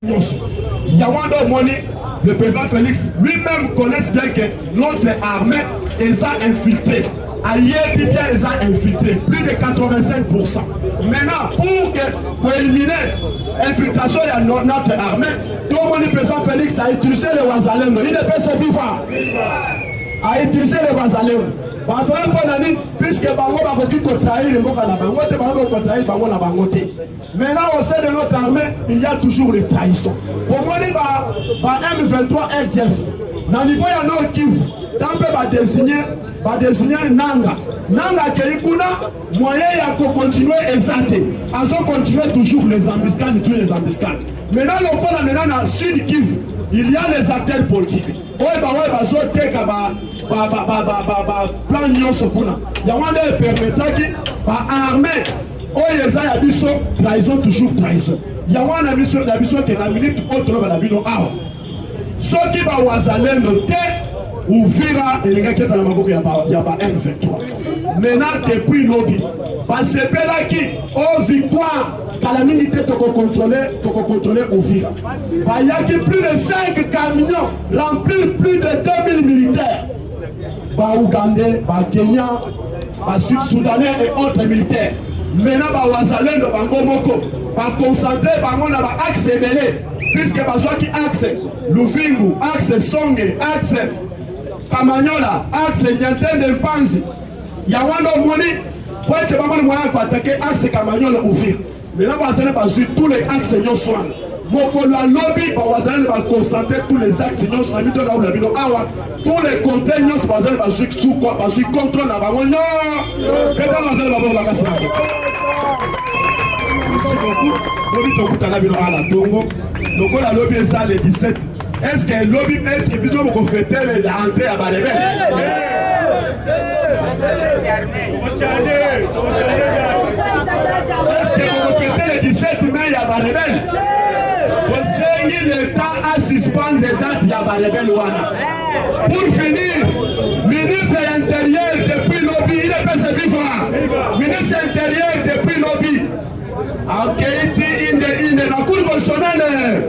Yawando Moni, le président Félix lui-même connaît bien que notre armée est infiltrée. Ailleurs, bien, ils ont infiltré plus de 85%. Maintenant, pour éliminer l'infiltration de notre armée, tout le monde, le président Félix a utilisé les Wazalendo. Il ne peut se vivre. A utilisé les Wazalendo. Wazalendo pour l'année, puisque Bango va trahir le Moka na Bango, Bango va trahir Bango na Bango. Maintenant, au sein de notre armée, il y a toujours les trahisons. Pour moi, M23 RDF, dans le niveau de Nord Kivu, tant que va désigner Nanga. Nanga Keikuna, moyen de continuer exacté. Ils ont continué toujours les embuscades, tous les embuscades. Maintenant, dans le Sud Kivu, il y a les acteurs politiques. Oui, plan nyonso kuna. Il y a un permettant qui va armer. Oh, les abisso, trahison, toujours trahison. Il y a un abisso qui est la minute autre la bino awa. Ce qui va Wazalendo ou vira et les gars qui sont dans il y a M23. Maintenant, depuis lobby, parce que là qui, oh victoire, quand la militaire te contrôler au vira. Il y a plus de 5 camions remplis plus de 2000 militaires. Ougandais, Kenya, Sud-Soudanais et autres militaires. Maintenant, Wazalendo, Moko, concentrer dans axe belé, puisque qui axe Luvingu, axe Songe, axe Kamanyola, axe Nyantende Mpanzi. Yawando Moni, pour que Bango pour attaquer axe Kamanyola ou Vire. Maintenant, Wazalendo va suivre tous les axes Nyoswan. Moko la lobby, Wazalendo va concentrer tous les axes Nyoswan, tous les contrées Nyoswan, Wazalendo va suivre sous quoi, va suivre contrôle la Bango. Non! Merci beaucoup. Lobby Tokutana Bino à la Tongo. Donc la lobby est ça le 17. Est-ce que le lobby est-ce que plutôt vous fêtez l'entrée à Balével? Est-ce que vous fêtez le 17 mai à Balével? Vous savez l'État à suspendre les dates à Balével Wana. Pour finir, ministre de l'Intérieur depuis lobby, il est pas se vivre. Ministre de l'Intérieur depuis lobby. Il est la cour constitutionnelle.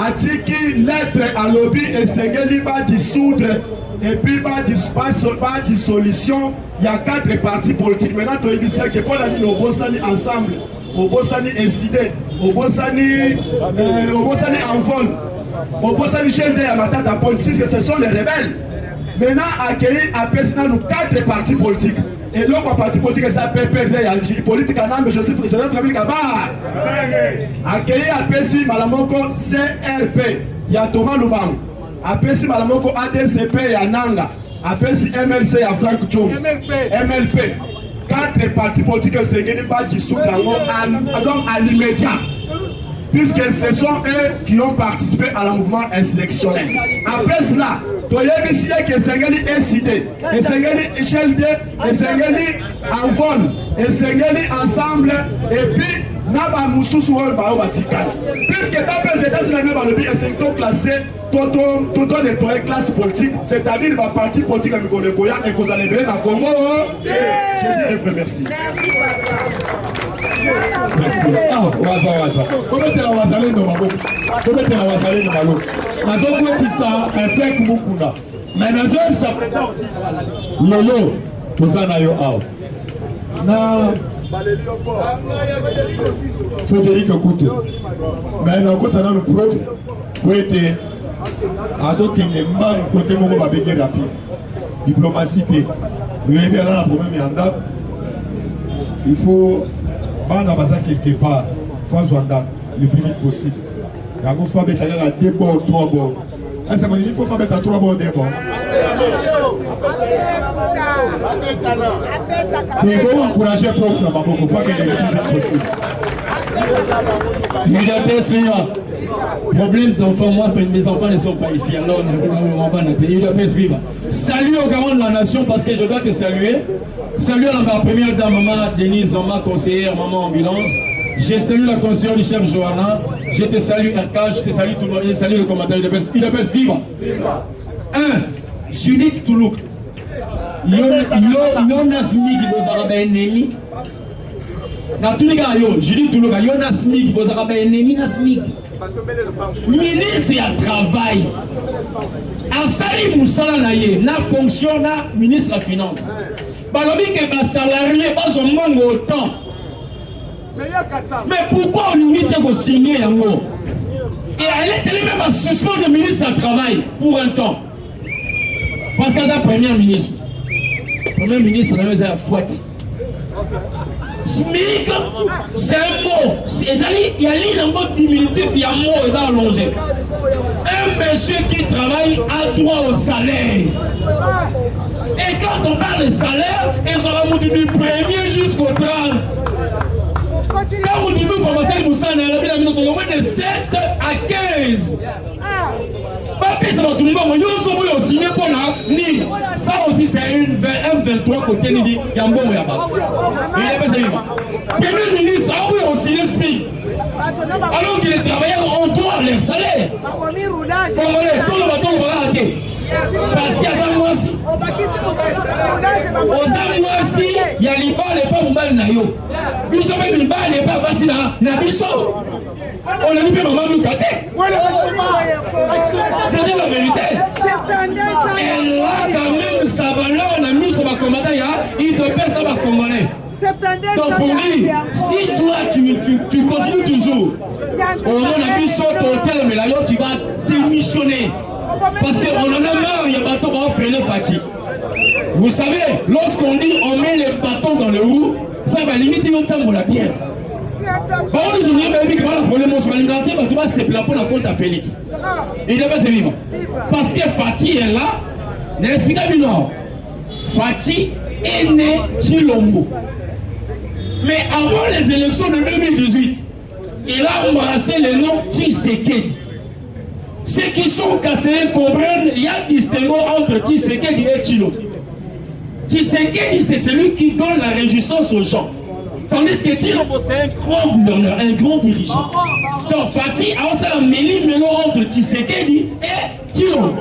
Atiki lettre à lobby et Sengeli va dissoudre et puis va dissolution. Il y a 4 partis politiques. Maintenant, tu as dit que pour la ligne au Bossani ensemble, au Bossani incident, au Bossani en vol, au Bossani chef de la matata politique, ce sont les rebelles. Maintenant, accueillir à Pessina nous 4 partis politiques. Et l'autre parti politique, ça peut perdre la politique en âme, mais je suis président de la République à bas. Accueillir à Pessi Malamoko CRP, il y a Thomas Lubang. À Pessi Malamoko ADCP, il y a Nanga. À Pessi MLC, il y a Franck Tchong. MLP. 4 partis politiques, c'est gagné par dissoudre à l'immédiat. Puisque ce sont eux qui ont participé à la mouvement insurrectionnel. Après cela, tu as vu que Sengeli est cité, et Sengeli est Chelde, et Sengeli en vol, et Sengeli ensemble, et puis Naba Moussou Souol Bao Vatican. Puisque dans les États-Unis, c'est tout classé, tout nettoyé classe politique, c'est-à-dire le parti politique à Mikolekoya et que vous allez bien dans le Congo. Je dis un vrai merci. Merci. Ah, Waza. Comment tu as Wazalé dans ma bouche? Comment tu as Wazalé dans ma bouche? Nous avons dit ça, un fait que beaucoup n'a. Mais nous avons ça. Lolo, nous en avons un. Frédéric Couteau. Mais nous avons un prof pour être à d'autres qui n'aiment pas le côté où on va béguer rapide. Diplomatie, il faut. Bana baza quelque part, faut Zwanda le plus vite possible. Il faut mettre à 2 bords, 3 bords. Ça veut dire qu'il faut mettre à 3 bords, 2 bords. Il faut encourager le prof là-bas pour pas qu'il y ait le plus vite possible. Problème d'enfants, moi, mes enfants ne sont pas ici. Alors, on va noter. Il doit vivre. Salut au garant de la nation parce que je dois te saluer. Salut à ma première dame, maman Denise, maman conseillère, maman ambulance. Je salue la conseillère du chef Johanna. Je te salue RK, je te salue tout le monde. Je salue le commentaire. Il doit vivre. 1. Judith Toulouk. Yonas Migi, vos arabes ennemis. Na tous les gars, Judith Toulouk, Yonas Migi, vos arabes ennemis, Nasmig. ministre ya travail asali musala na ye na fonction na ministre ya finance balobi ke basalarié bazwa mbongo autant mais pourquoi olingi te kosigner yango et elle est allée même à suspendre le ministre du travail pour un temps parce que c'est premier ministre n'a pas la fouette SMIC c'est un mot il y a un mot diminutif il y a un mot ils ont allongé un monsieur qui travaille a droit au salaire et quand on parle de salaire ils ont monté du 1er jusqu'au 30. Quand vous dites que vous avez de 7 à 15. Ça aussi c'est un 23 côté Nidi. Il y a un bon Yaba. Premier ministre a aussi le SMIC. Alors que les travailleurs ont droit à leur salaire. Congolais, tout le bateau va rater. Parce qu'il y a ça moi aussi. Aussi, il y a les balles et pas mon balle na yo. Biso même les balles et pas passer na biso. On a dit que maman nous caté. Je dis la vérité. Elle a quand même sa valeur, on a mis sur ma commandant, il te pèse ça va congolais. Donc pour lui, si toi tu continues toujours, au moment où la biso pour tel mais là tu vas démissionner. Parce qu'on en a marre, il y a bâton qui va freiner Fati. Vous savez, lorsqu'on dit on met les bâtons dans le roue, ça va limiter le temps pour la bière. Bon, je dis que le problème, on se va alimenter, tu vas se placer pour la compte à Félix. Il devait se vivre. Parce que Fati est là, n'expliquez non. Fati est né Chilombo. Mais avant les élections de 2018, il a embrassé le nom Tshisekedi. Ceux qui sont cassés comprennent, il y a un distinguo entre Tshisekedi et Tshilo. Tshisekedi, c'est celui qui donne la réjouissance aux gens. Tandis que Tshilombo, c'est un grand gouverneur, un grand dirigeant. Donc Fati a aussi la mêlée entre Tshisekedi et Tshilombo.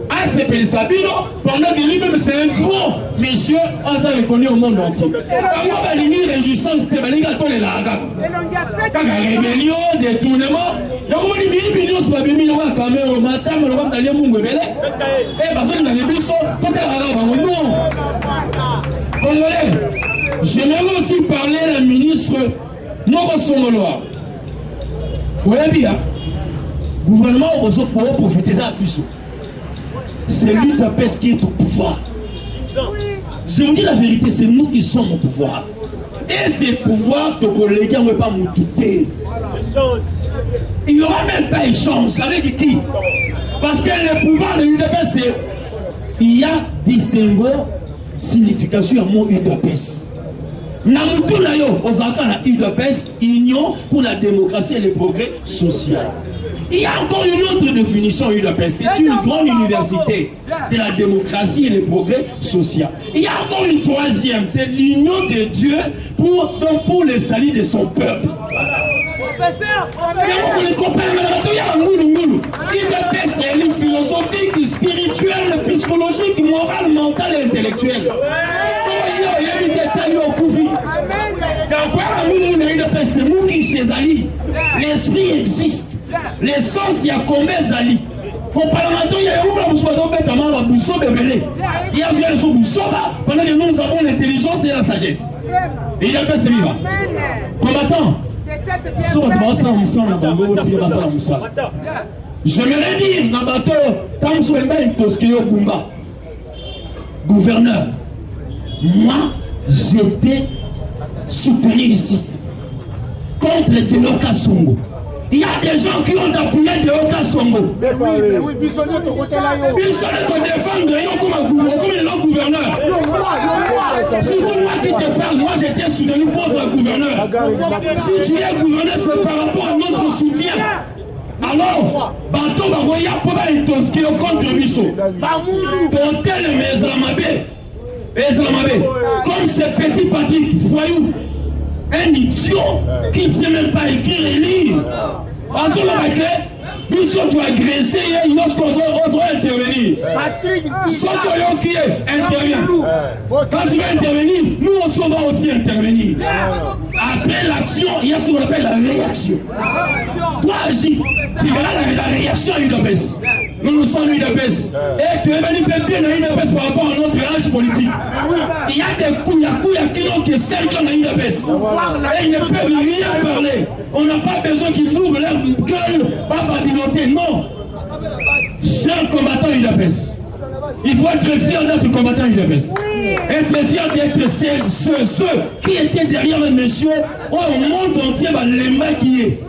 A s'appelle Sabino, pendant que lui-même c'est un grand monsieur, on s'est reconnu au monde entier. Comment va l'unir réjouissance, c'était Balinga Tole Laga. Quand il y a rébellion, détournement, donc on dit que nous sommes venus à la caméra au matin, mais on va aller à Mungwebele. Et parce que dans les buissons, tout est là-bas. Non. Congolais, j'aimerais aussi parler à la ministre Moko Somoloa. Vous voyez bien, le gouvernement pour profiter de ça. C'est lui qui est au pouvoir. Je vous dis la vérité, c'est nous qui sommes au pouvoir. Et ces pouvoirs, nos collègues ne vont pas nous douter. Il n'y aura même pas échange. Avec qui? Parce que le pouvoir de l'UDPS, c'est il y a distinguo signification à mon UDPS. Namutu Nayo, aux accords de l'UDPS, Union pour la démocratie et le progrès social. Il y a encore une autre définition UDPS. C'est une grande université de la démocratie et le progrès social. Il y a encore une troisième, c'est l'union de Dieu pour le salut de son peuple. UDPS est une philosophique, spirituelle, psychologique, morale, mentale et intellectuelle. L'esprit existe. L'essence, il y a combien d'années? Il y a pendant que nous avons l'intelligence et la sagesse. Et il y a pas vivant. Combattant. J'aimerais dire, Nabato, gouverneur, moi, j'étais soutenu ici contre Deloka Songo. Il y a des gens qui ont appuyé Deloka Songo. Mais oui, Bissonnet, ton côté là, yo. Bissonnet te défendre, comme le gouverneur. Surtout moi qui te parle, moi j'étais soutenu pauvre gouverneur. Si tu es gouverneur, c'est par rapport à notre soutien. Alors, bateau baroya pour être contre Bisso. Pour tel Ezlamabé, comme ce petit Patrick, voyou, un idiot qui ne sait même pas écrire et lire. En ce moment, Bisso doit agresser lorsqu'on va intervenir. Patrick, Sotoyo qui intervient. Quand tu vas intervenir, nous aussi on va aussi intervenir. Après l'action, il y a ce qu'on appelle la réaction. Toi agis. Tu verras la réaction à l'UDPS. Nous sommes l'UDPS. Et tu es venu bien à l'UDPS par rapport à notre âge politique. Il y a des coups, il y a qui n'ont que 5 ans à l'UDPS. Et ils ne peuvent rien parler. On n'a pas besoin qu'ils ouvrent leur gueule, pas badinoter, non. Chers combattants UDPS, il faut être fier d'être combattant UDPS. Être fier d'être ceux qui étaient derrière les messieurs au monde entier, les maquiller.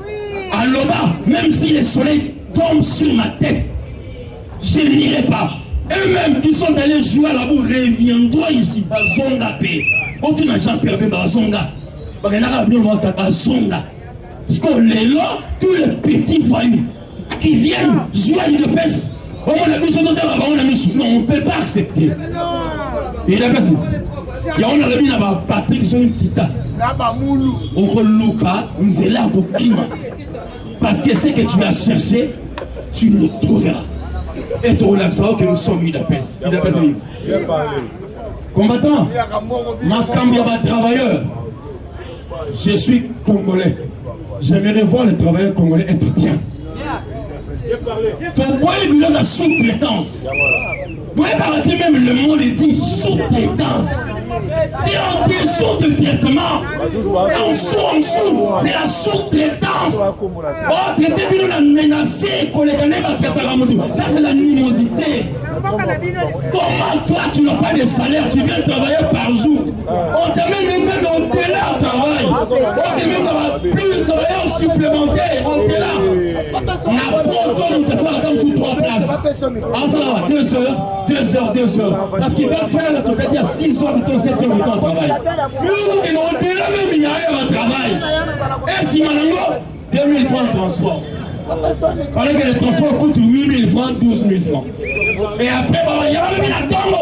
À l'Oba, même si le soleil tombe sur ma tête, je n'irai pas. Eux-mêmes qui sont allés jouer à la boue reviendront ici. Bazonga paix. Quand tu n'as jamais perdu Bazonga, Bazonga. Parce qu'on est là, tous les petits voyous qui viennent jouer à l'UDPS. Non, on ne peut pas accepter. Il a passé. Il y a un Patrick Zontita. On Luka, nous est là pour qui? Parce que ce que tu as cherché, tu le trouveras. Et tu relaxeras que nous sommes UDPS. Combattant, Makambia travailleur. Je suis congolais. J'aimerais voir les travailleurs congolais être bien. Ton bois est la sous-traitance. Vous pouvez même le mot le dit, sous-traitance. C'est un dessous de traitement. En dessous, c'est la sous-traitance. Oh, traiter bien, on a menacé, ça c'est l'animosité. Comment toi tu n'as pas de salaire, tu viens travailler par jour. On t'amène même au-delà au travail. On t'amène même plus de travailleurs supplémentaires. On est là. N'importe quoi, nous te sommes comme sous 3 places. En ça, 2 heures. Parce qu'il va faire la totalité, il y a 6 heures de temps, 7 heures de temps de travail. Nous, au-delà même, il y a un travail. Et si Manango, 2000 francs de transport. Pendant que le transport coûte 8000 francs, 12 000 francs. Et après, il y a même la tombe,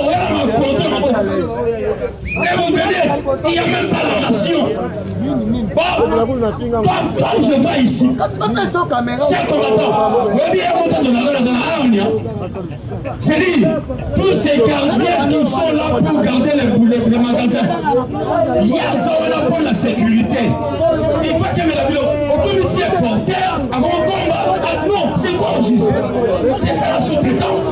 et vous venez, il n'y a même pas la nation. Bon, comme je vois ici, chers combattants, c'est dit, tous ces gardiens qui sont là pour garder les magasins, il y a ça là pour la sécurité. Il faut que le commissaire porteur, avant le combat, non, c'est quoi juste? C'est ça la sous-traitance.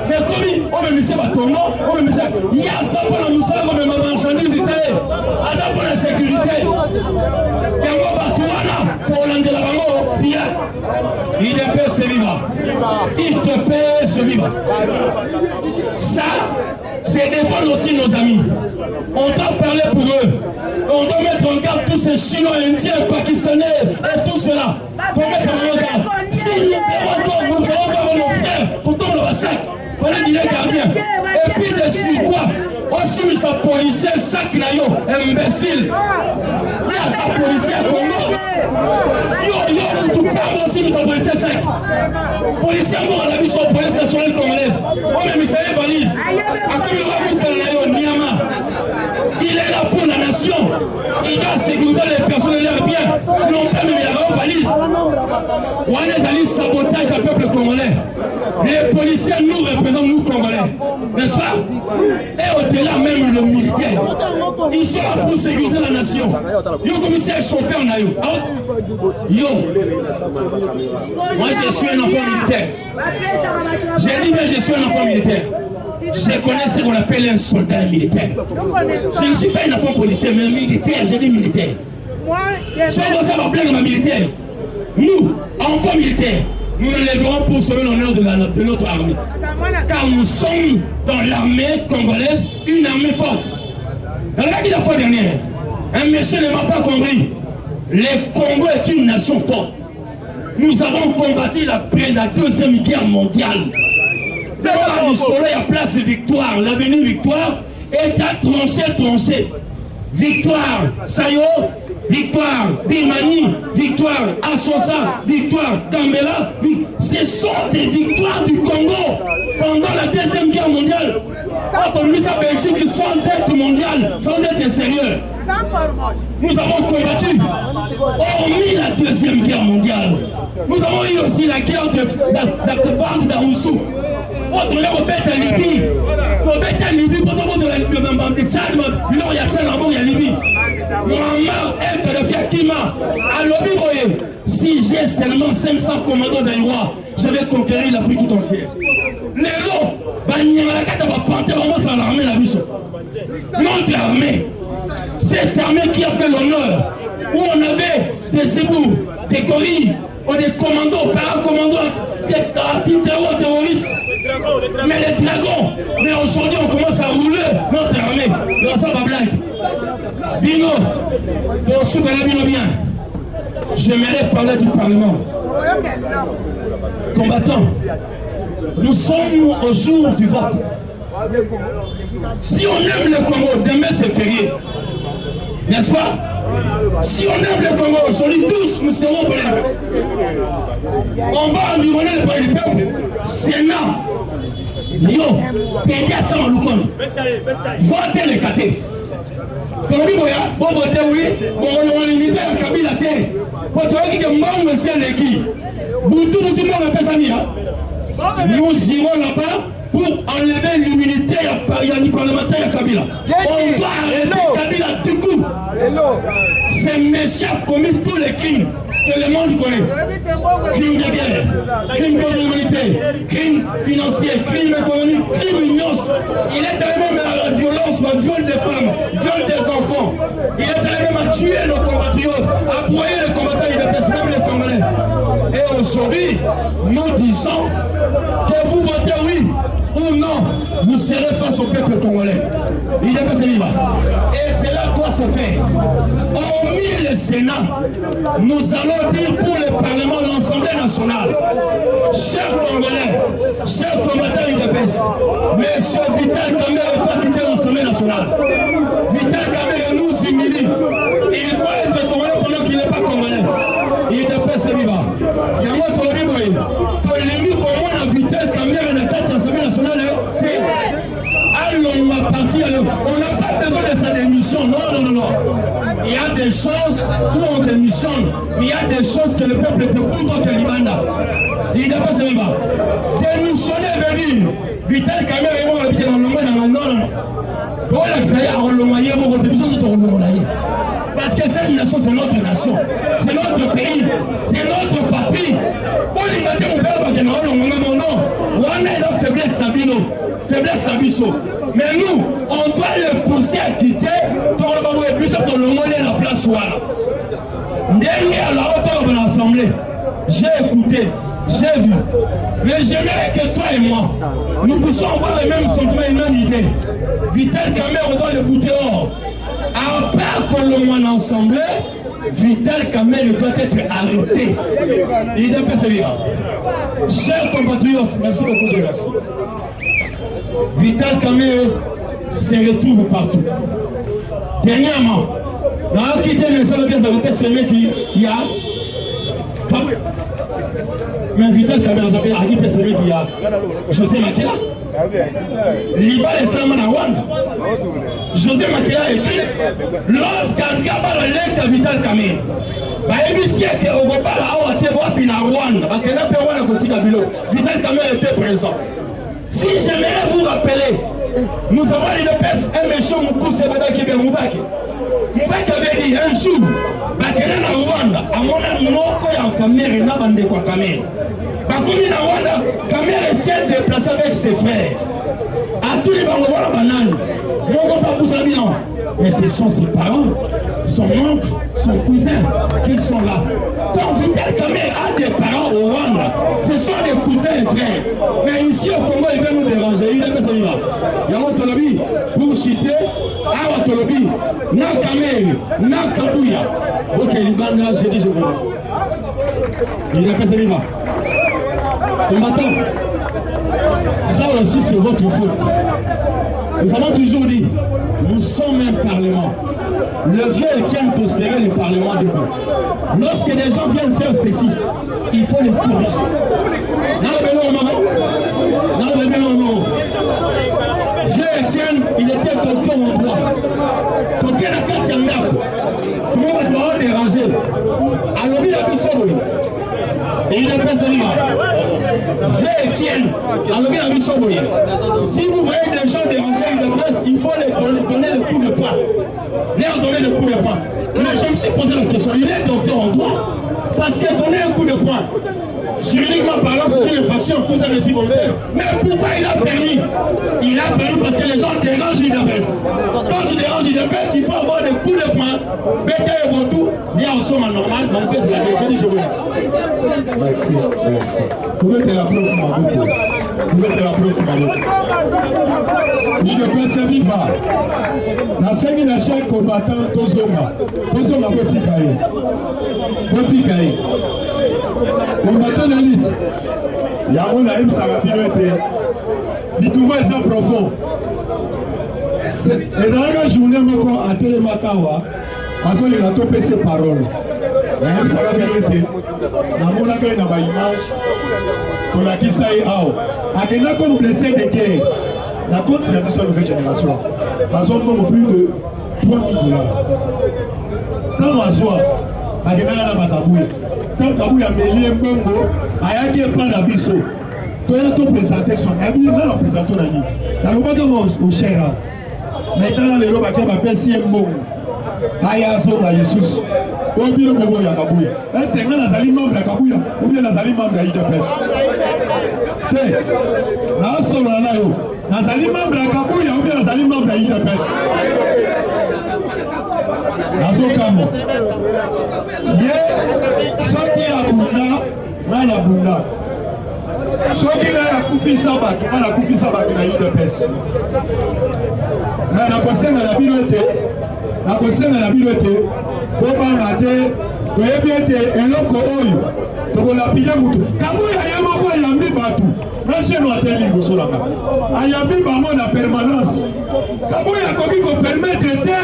Mais comme on me met ça on me met ça, il y a ça pour la moussa, on me met ma marchandise, ça pour la sécurité. Et moi, partout là, pour l'angle la bango, bien. Il te paie ce vivant. Il te paie ce vivant. Ça, c'est défendre aussi nos amis. On doit parler pour eux. On doit mettre en garde tous ces Chinois, Indiens, Pakistanais et tout cela. Pour mettre en garde. Si nous ferons nous ferons comme nos frères, pour tomber dans le sac, pendant qu'il est gardien. Et puis de suite, quoi? Aussi, mais sa policier, sac nayo, imbécile. Il y a sa policier à Congo. Tu parles aussi, mais sa policier sac. Policier à moi, on a vu son police nationale congolaise. On a mis sa valise. À qui il va Niama. Il est là pour la nation. Il doit sécuriser les personnes de leur bien. Ils n'ont pas mis la valise. On a sabotage au peuple congolais. Les policiers nous représentent, nous Congolais. N'est-ce pas? Et au-delà même le militaire. Ils sont là pour sécuriser la nation. Yo commissaire chauffeur na yo. Yo. Moi je suis un enfant militaire. J'ai dit mais je suis un enfant militaire. Je connais ce qu'on appelle un soldat militaire. Je ne suis pas un enfant policier, mais militaire, j'ai dit militaire. Si on va plaindre ma militaire, nous, enfants militaires, nous nous lèverons pour sauver l'honneur de notre armée. Car nous sommes dans l'armée congolaise, une armée forte. La fois dernière, un monsieur ne m'a pas compris. Le Congo est une nation forte. Nous avons combattu la Deuxième Guerre mondiale. Devant le soleil à place de Victoire, l'avenue Victoire est à trancher. Victoire, Sayo, victoire, Birmanie, victoire, Assosa, victoire, Gambela. Ce sont des victoires du Congo pendant la Deuxième Guerre mondiale. Quand on met ça Belgique, sans dette mondiale, sans dette extérieure. Nous avons combattu, hormis la Deuxième Guerre mondiale. Nous avons eu aussi la guerre de Bande d'Aroussou. Autre là, on bête à Libye. On bête à Libye, pour tout le monde de Tchad, il y a Tchad, il y a Libye. Maman, elle te le fait Kima. À l'objet, si j'ai seulement 500 commandos aérois, je vais conquérir l'Afrique tout entière. Les lots, l'armée la mission. Notre armée, cette armée qui a fait l'honneur, où on avait des ébouts, des gorilles, des commandos, paracommandos, des terroristes. Mais les dragons, mais aujourd'hui on commence à rouler notre armée. Dans ça, ma blague. Bino, pour ceux qui ont bien, j'aimerais parler du Parlement. Combattants, nous sommes au jour du vote. Si on aime le Congo, demain c'est férié. N'est-ce pas? Si on aime le Congo, aujourd'hui tous nous serons pour les. On va environner le peuple. Sénat. Yo, pédé à Samalukon. Votez les catés. Pour faut voter oui. On limite à Kabila Té. Pour toi qui est mort, monsieur Leki. Boutou, nous irons là-bas pour enlever l'immunité parlementaire à Kabila. On doit arrêter Kabila du coup. Ces messieurs ont commis tous les crimes que le monde connaît. Crimes de guerre, crimes contre l'humanité, crimes financiers, crimes économiques, crimes ignobles. Il est arrivé même à la violence, à viol des femmes, viol des enfants. Il est arrivé même à tuer nos compatriotes, à broyer les combattants et même les Congolais. Et aujourd'hui, nous disons que vous votez oui ou non, vous serez face au peuple congolais. Il est passé vivant. Et c'est là quoi se fait. Hormis le Sénat, nous allons dire pour le Parlement, l'Assemblée nationale, chers Congolais, chers combattants UDPS, monsieur Vital Kamerhe doit quitter l'Assemblée nationale. Vital Kamerhe nous humilie. Il doit être congolais pendant qu'il n'est pas congolais. Il est passé vivant. Il y a moi qui l'ai dit, pour l'ennemi comment on a Vital Kamerhe dans l'Assemblée nationale. On n'a pas besoin de sa démission. Non. Il y a des choses où on démissionne. Il y a des choses que le peuple te pousse contre l'Ibanda. Il n'est pas celui-là. Démissionner veut dire Vital Kamerhe est mort habité dans le monde. Non. Parce que cette nation, c'est notre nation. C'est notre pays. C'est notre patrie. On est dans faiblesse stabilo. Faiblesse stabiso. Mais nous, on doit le pousser à quitter pour le monde la place où derrière la hauteur de l'Assemblée, j'ai écouté, j'ai vu. Mais j'aimerais que toi et moi, nous puissions avoir les mêmes sentiments et les mêmes idées. Vital Kamerhe doit le bouter hors. À part que le monde ensemble, Vital Kamerhe doit être arrêté. Il est passé vivant. Chers compatriotes, merci beaucoup de merci. Vital Kamerhe se retrouve partout. Dernièrement, dans la quitté le seul bien ça celui qui y a. Mais Vital Kamerhe a dit celui qui y a. José Makila. Liba et Salman Awanda. José Makila a écrit lorsqu'Andriaba l'a Vital Kamerhe. Vital Kamerhe était présent. Si j'aimerais vous rappeler, nous avons l'UDPS un méchant Moukouse Badaki Moubaki. Moubaki avait dit un jour, Bakena na Rwanda, à mon amoko ya Kamerhe na bande kwa Kamerhe. Bakomi na Rwanda, Kamerhe s'est déplacé avec ses frères. À tous les banques de banane, mon papa Boussabino. Mais ce sont ses parents, son oncle, son cousin qui sont là. Donc Vital Kamerhe a des parents au Rwanda. Ce sont des cousins et frères. Mais ici au Congo, il va nous déranger. Il est passé là. Il y a un Tolobi pour citer Awa Tolobi, na Kamerhe, na Kabouya. Ok, Libanda, j'ai dit je vous dis. Il est passé là. Combattant, ça aussi c'est votre faute. Nous avons toujours dit, nous sommes un parlement. Le vieux Etienne considérait le parlement debout. Lorsque les gens viennent faire ceci, il faut les corriger. Vieux Etienne, il était docteur en droit. Docteur à Katianga. Comment on va déranger? Alors il a dit ça, oui. Et il est personne. Je Étienne, si vous voyez des gens déranger une place, il faut les donner le coup de poing. Leur donner le coup de poing. Mais je me suis posé la question, il est docteur en droit, parce qu'il a donné un coup de poing. Juridiquement parlant, c'est une infraction, tout ça de si volontaire. Mais pourquoi il a permis? Il a permis parce que les gens dérangent l'IDPS. Quand tu déranges l'IDPS, il faut avoir des coups de poing. Bété et Botou, ni en somme normal, donc c'est la question du jeu. Merci, merci. Vous mettez la preuve Maboko. Vous mettez la preuve Maboko. l'IDPS viva. La scène de chaque combattant, Tozoma. Tozoma, petit cahier. Petit cahier. Combattant d'élite, il y a un aime Sarabinote. Il trouve ça profond. Les amis journée à Télémakawa, parce qu'il a topé ses paroles. Aime Sarabinote, la monnaie n'a pas image pour la Kisaï Ao. A comme blessé de guerre. La compte c'est la nouvelle génération. Parce qu'on a plus de 3 000 $. Quand on soit, a Bakabouya. Quand Kabouya a mêlé un bongo, a été un plan d'abisso. Toi, tu as présenté son ami, là, on présente ton ami. Dans le bâtiment au cher. Maintenant, les robots qui ont fait si un bongo. Ayazo na Jesus. Au bureau de Kabouya. Est-ce que nous allons membre de Kabouya ou bien nous allons membre de l'IDPS? Là, sur la live. Nous allons membre de Kabouya ou bien nous allons membre de l'IDPS? Nazokamo. Ye soki ya bunda na bunda. Soki la kufi sabaki na kufi sabaki na IDPS. Na kosenga na bilote. Na kosenga na bilote. Bobanga te koyebi ete eloko oyo tokola pile mutu. Kabouya ya moko ya mibatu. Na cheno ateli gosolanga. Ayambi bango na permanence. Kabouya koki ko permettre te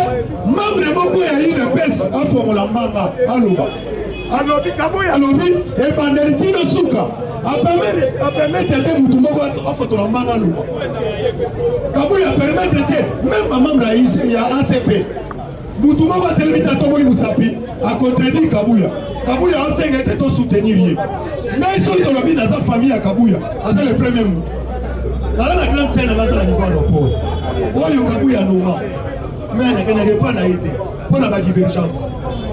membre moko ya IDPS afongola manga aloba. Alobi Kabouya alobi e banderitino suka. A permettre te mutu moko afotola manga aloba. Kabouya permettre te même membre ya ACP. Mutu moko atelemita tomoli musapi a contredit Kabouya. Kabouya a enseigné de soutenir. Mais ils sont dans le dans sa famille à Kabouya. C'est le premier mot. Dans la grande scène, on a la niveau à l'aéroport. Oyo Kabouya Nouma. Mais il n'y a pas d'aide. Pour la divergence.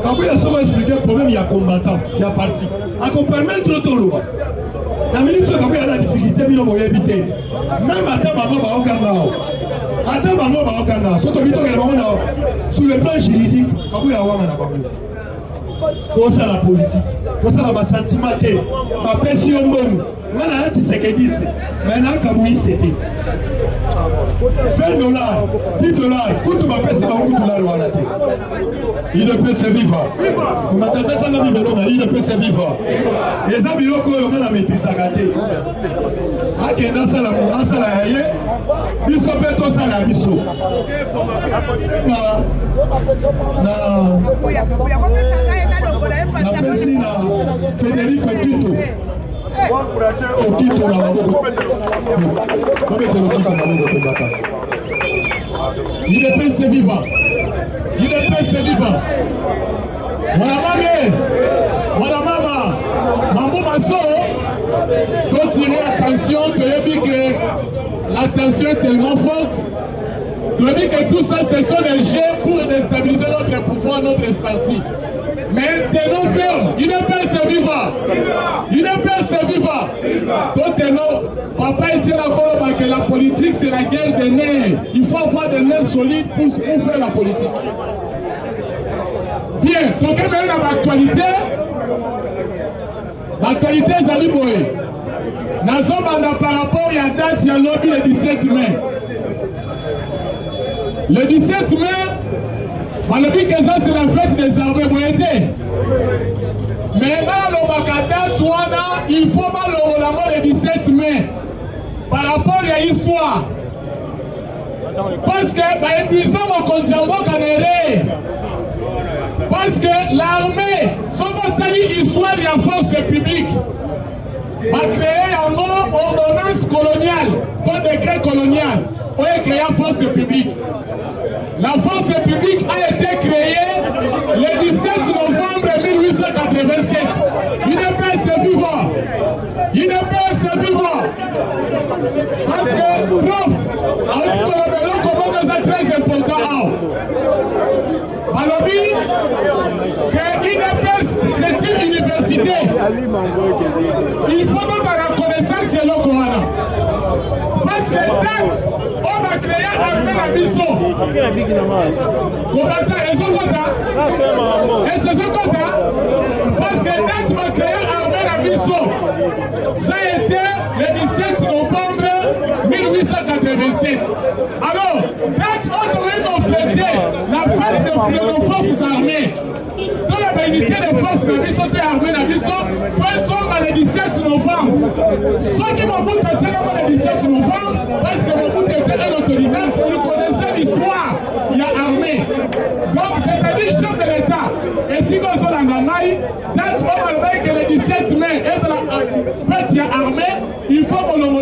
Kabouya saura expliquer le problème, il y a combattant, il y a parti. À qu'on permettre le tolo. La minute où Kabouya a la difficulté, il va éviter. Même à temps, maman va au Ghana. Attends, maman va au Ghana. Sur le plan juridique, Kabouya a un abandon. Pour ça la politique, pour ça la sentiment, ma pression bonne, là c'est que dit, maintenant Kabouya c'était. 20 $, 10 $, coûte ma paix, c'est pas beaucoup de dollars à la tête. Il ne peut se vivre. Vous m'attendez ça, il ne peut se vivre. Les amis locaux, on a la maîtrise à gâter. A Kenda Sala, Biso Peto Sala, Biso. La Pessina, Federico Tito. Tito, il est pensé vivant. Il est pensé vivant. Voilà maman. Maman Masso, doit tirer attention que la tension est tellement forte. Doit dire que tout ça, ce sont des jeux pour déstabiliser notre pouvoir, notre parti. Mais tenons ferme, il ne peut se vivre. Il ne peut se vivre. Donc tenons, papa il tient encore que la politique c'est la guerre des nerfs. Il faut avoir des nerfs solides pour faire la politique. Bien, donc même l'actualité est Zaliboé. Nazomanda par rapport à la date, il y a lobby le 17 mai. Le 17 mai, on a dit que ça c'est la fête des armées moyennes. Mais là, il faut mal le 17 mai par rapport à l'histoire. Parce que parce que l'armée, son histoire de la force publique va créer en ordonnance coloniale, pas décret colonial, pour créer la force publique. La force publique a été créée le 17 novembre 1887. Il n'est pas ce vivant. c'est une université. Il faut donc la reconnaissance de l'Okoana. Parce que date, on a créé armée la mission. Parce que date va créer armée la mission. Ça a été le 17 novembre 1887. Alors, date, on aurait fêté la fête de nos forces armées. Dans la bénédiction des forces de mission et armée la mission, faisons le 17 novembre. Ceux qui m'ont montré le 17 novembre, parce que mon bout était un autodidacte, ils connaissaient l'histoire, il y a armée. Donc, c'est-à-dire chef de l'État. Et si nous sommes en Allemagne, date que le 17 mai, en fait, il y a armée, il faut que nous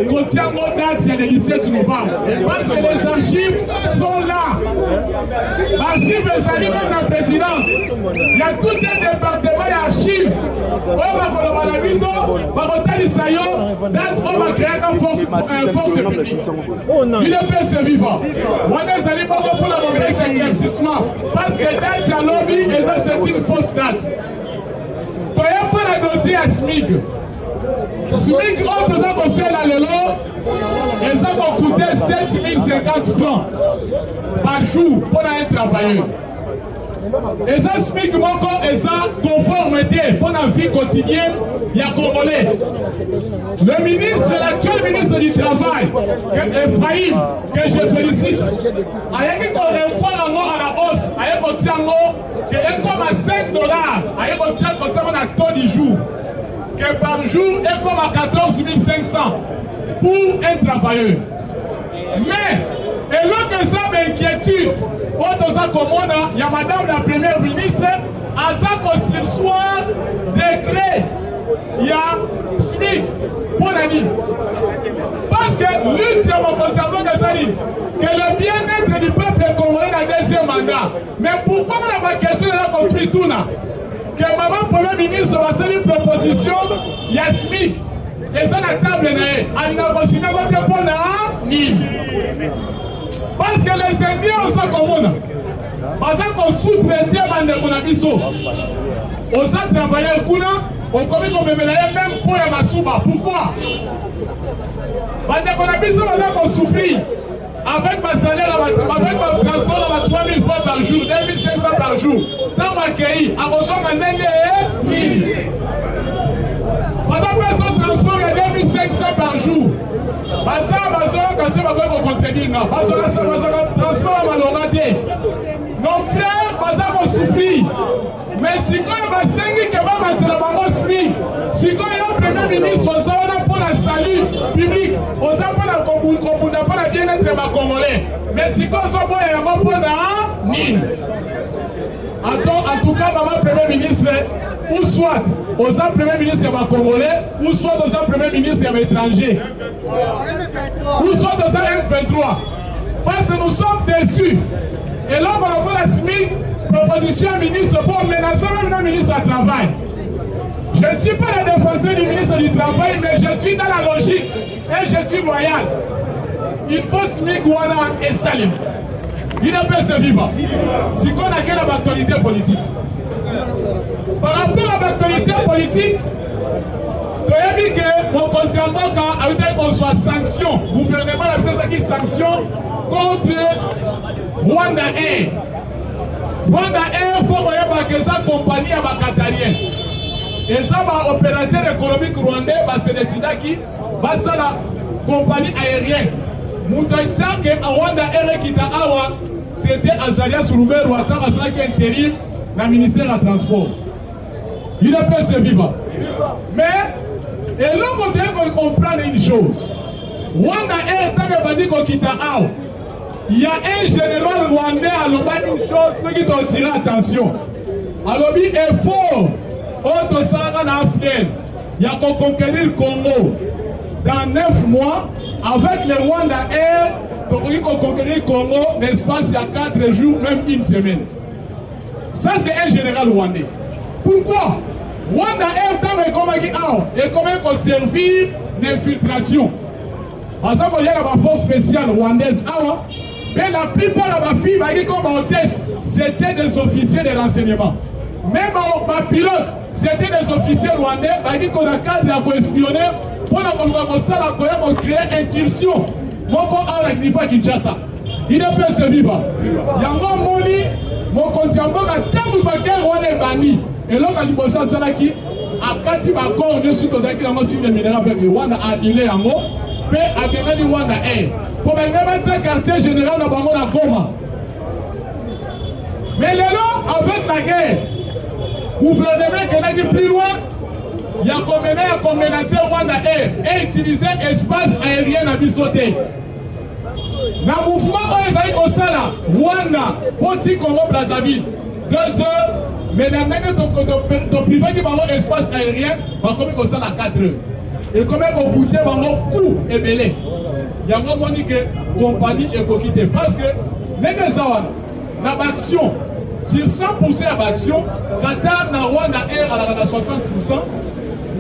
contient nos dates, il y a le 17 novembre. Parce que les archives sont là. L'archive est allée même la présidence. Il y a tout un département d'archives. On va la maison, on va retenir ça, on va créer une force publique. Il est plus vivant. On est allé pour la mauvaise éclaircissement. Parce que date à lobby, et ça c'est une fausse date. Quand il n'y a pas de dossier à SMIC, SMIC, on doit conseiller dans le lot, et ça va coûter 7050 francs par jour pour un travailleur. Et ça SMIC, et ça conformité pour la vie quotidienne, il y a Congolais. Le ministre, l'actuel ministre du Travail, Ephraim, que je félicite, il y a à la hausse, il y a comme à 5 $, il y a taux du jour, que par jour, il y a comme à 14 500 pour un travailleur. Mais, et là que ça m'inquiétude, il y a madame la première ministre, à ça qu'on soit décret, il y a SMIC pour l'année. Parce que lutte, il y a mon concernant que ça dit, que le bien-être du peuple est congolais dans le deuxième mandat. Mais pourquoi on a ma question, on a compris tout là? Que maman premier ministre va faire une proposition, il y a SMIC. Et ça, la table est elle n'a pas signé votre bon à Nîmes. Parce que les Indiens sont communs. Parce qu'on sous-traité Mandekunabiso. On s'est travaillé au Kuna, on commet comme même pour la Masuba. Pourquoi? Mandekunabiso, on a souffert. Avec ma salaire, avec ma transport, on a 3000 francs par jour, 2500 par jour. Dans ma pays, à Rochon, on a 1000. Pendant que son transport est 2500 par jour. Basa, quand c'est ma bonne contredire, non. Basa, transport à l'oralité. Nos frères, Basa, vont souffrir. Mais si quand il y a 5 qui vont mettre la maman SMIC, si quand il y a un premier ministre, on a pour la salut public, on a pour la bien-être des Congolais. Mais si quand on a il y a pour la mine. En tout cas, maman premier ministre, ou soit aux premiers ministres congolais, ou soit aux premiers ministres étrangers, ou soit aux M23. Parce que nous sommes déçus. Et là, on va avoir la SMIC, proposition ministre pour menacer même le ministre du Travail. Je ne suis pas le défenseur du ministre du Travail, mais je suis dans la logique et je suis loyal. Il faut SMIC, Ouana et Salim. Il ne peut se vivre. Si on a quelle actualité politique. Par rapport à l'actualité politique, tu as dit que mon continent a été qu'on soit sanction, gouvernement a fait sanction contre Rwanda Air. Rwanda Air, il faut que ça compagnie à la Qatarien. Et ça va opérateur économique rwandais, c'est décidé qui va la compagnie aérienne. Moutaïta que Rwanda Air qui t'a awa, c'était Azaria Souroubé Rwanda, parce qu'il y a intérim dans le ministère du Transport. Il ne peut se vivre. Mais, et là, on doit comprendre une chose. Rwanda Air, tant que dit qu'on quitte à il y a un général rwandais à l'Oban, une chose, ceux qui t'ont tiré attention. Alors, il est fort. Autre Sahara en Afrique, il y a qu'on conquérir le Congo. Dans 9 mois, avec le Rwanda Air, qu'on conquérir le Congo, l'espace, il y a 4 jours, même une semaine. Ça, c'est un général rwandais. Pourquoi? Rwanda Air, dans le Congo, et comment servir l'infiltration. Parce qu'il y a la force spéciale rwandaise. Mais la plupart de ma filles, comme hôtesse, c'était des officiers de renseignement. Même ma pilote, c'était des officiers rwandais, qui ont un cadre pour espionner, pour créer incursion. Mon corps a la griffe à Kinshasa. Il est pas se vivre. Yango Moni, mon continent a tant de bagages rwandais bannis. Et là, quand il bosse à Salaki, à Kati Bakor, on est sur le minéral avec le Rwanda a annulé Yango, puis a bien dit Rwanda Air. Pour mettre un quartier général dans la Goma. Mais là, avec la guerre, le gouvernement qui est plus loin, il y a menacé Rwanda Air et utilisé l'espace aérien à Bissoté. Dans le mouvement, on est comme ça là, Rwanda, Poti Congo Brazzaville, 2 heures, mais dans le privé qui va l'espace aérien, on va comme ça là 4 heures. Et comment on peut goûter un coup et belé. Il y a un moment que compagnie est quittée parce que les gens dans l'action, sur 100% d'action, Qatar na Rwanda Air à la 60%,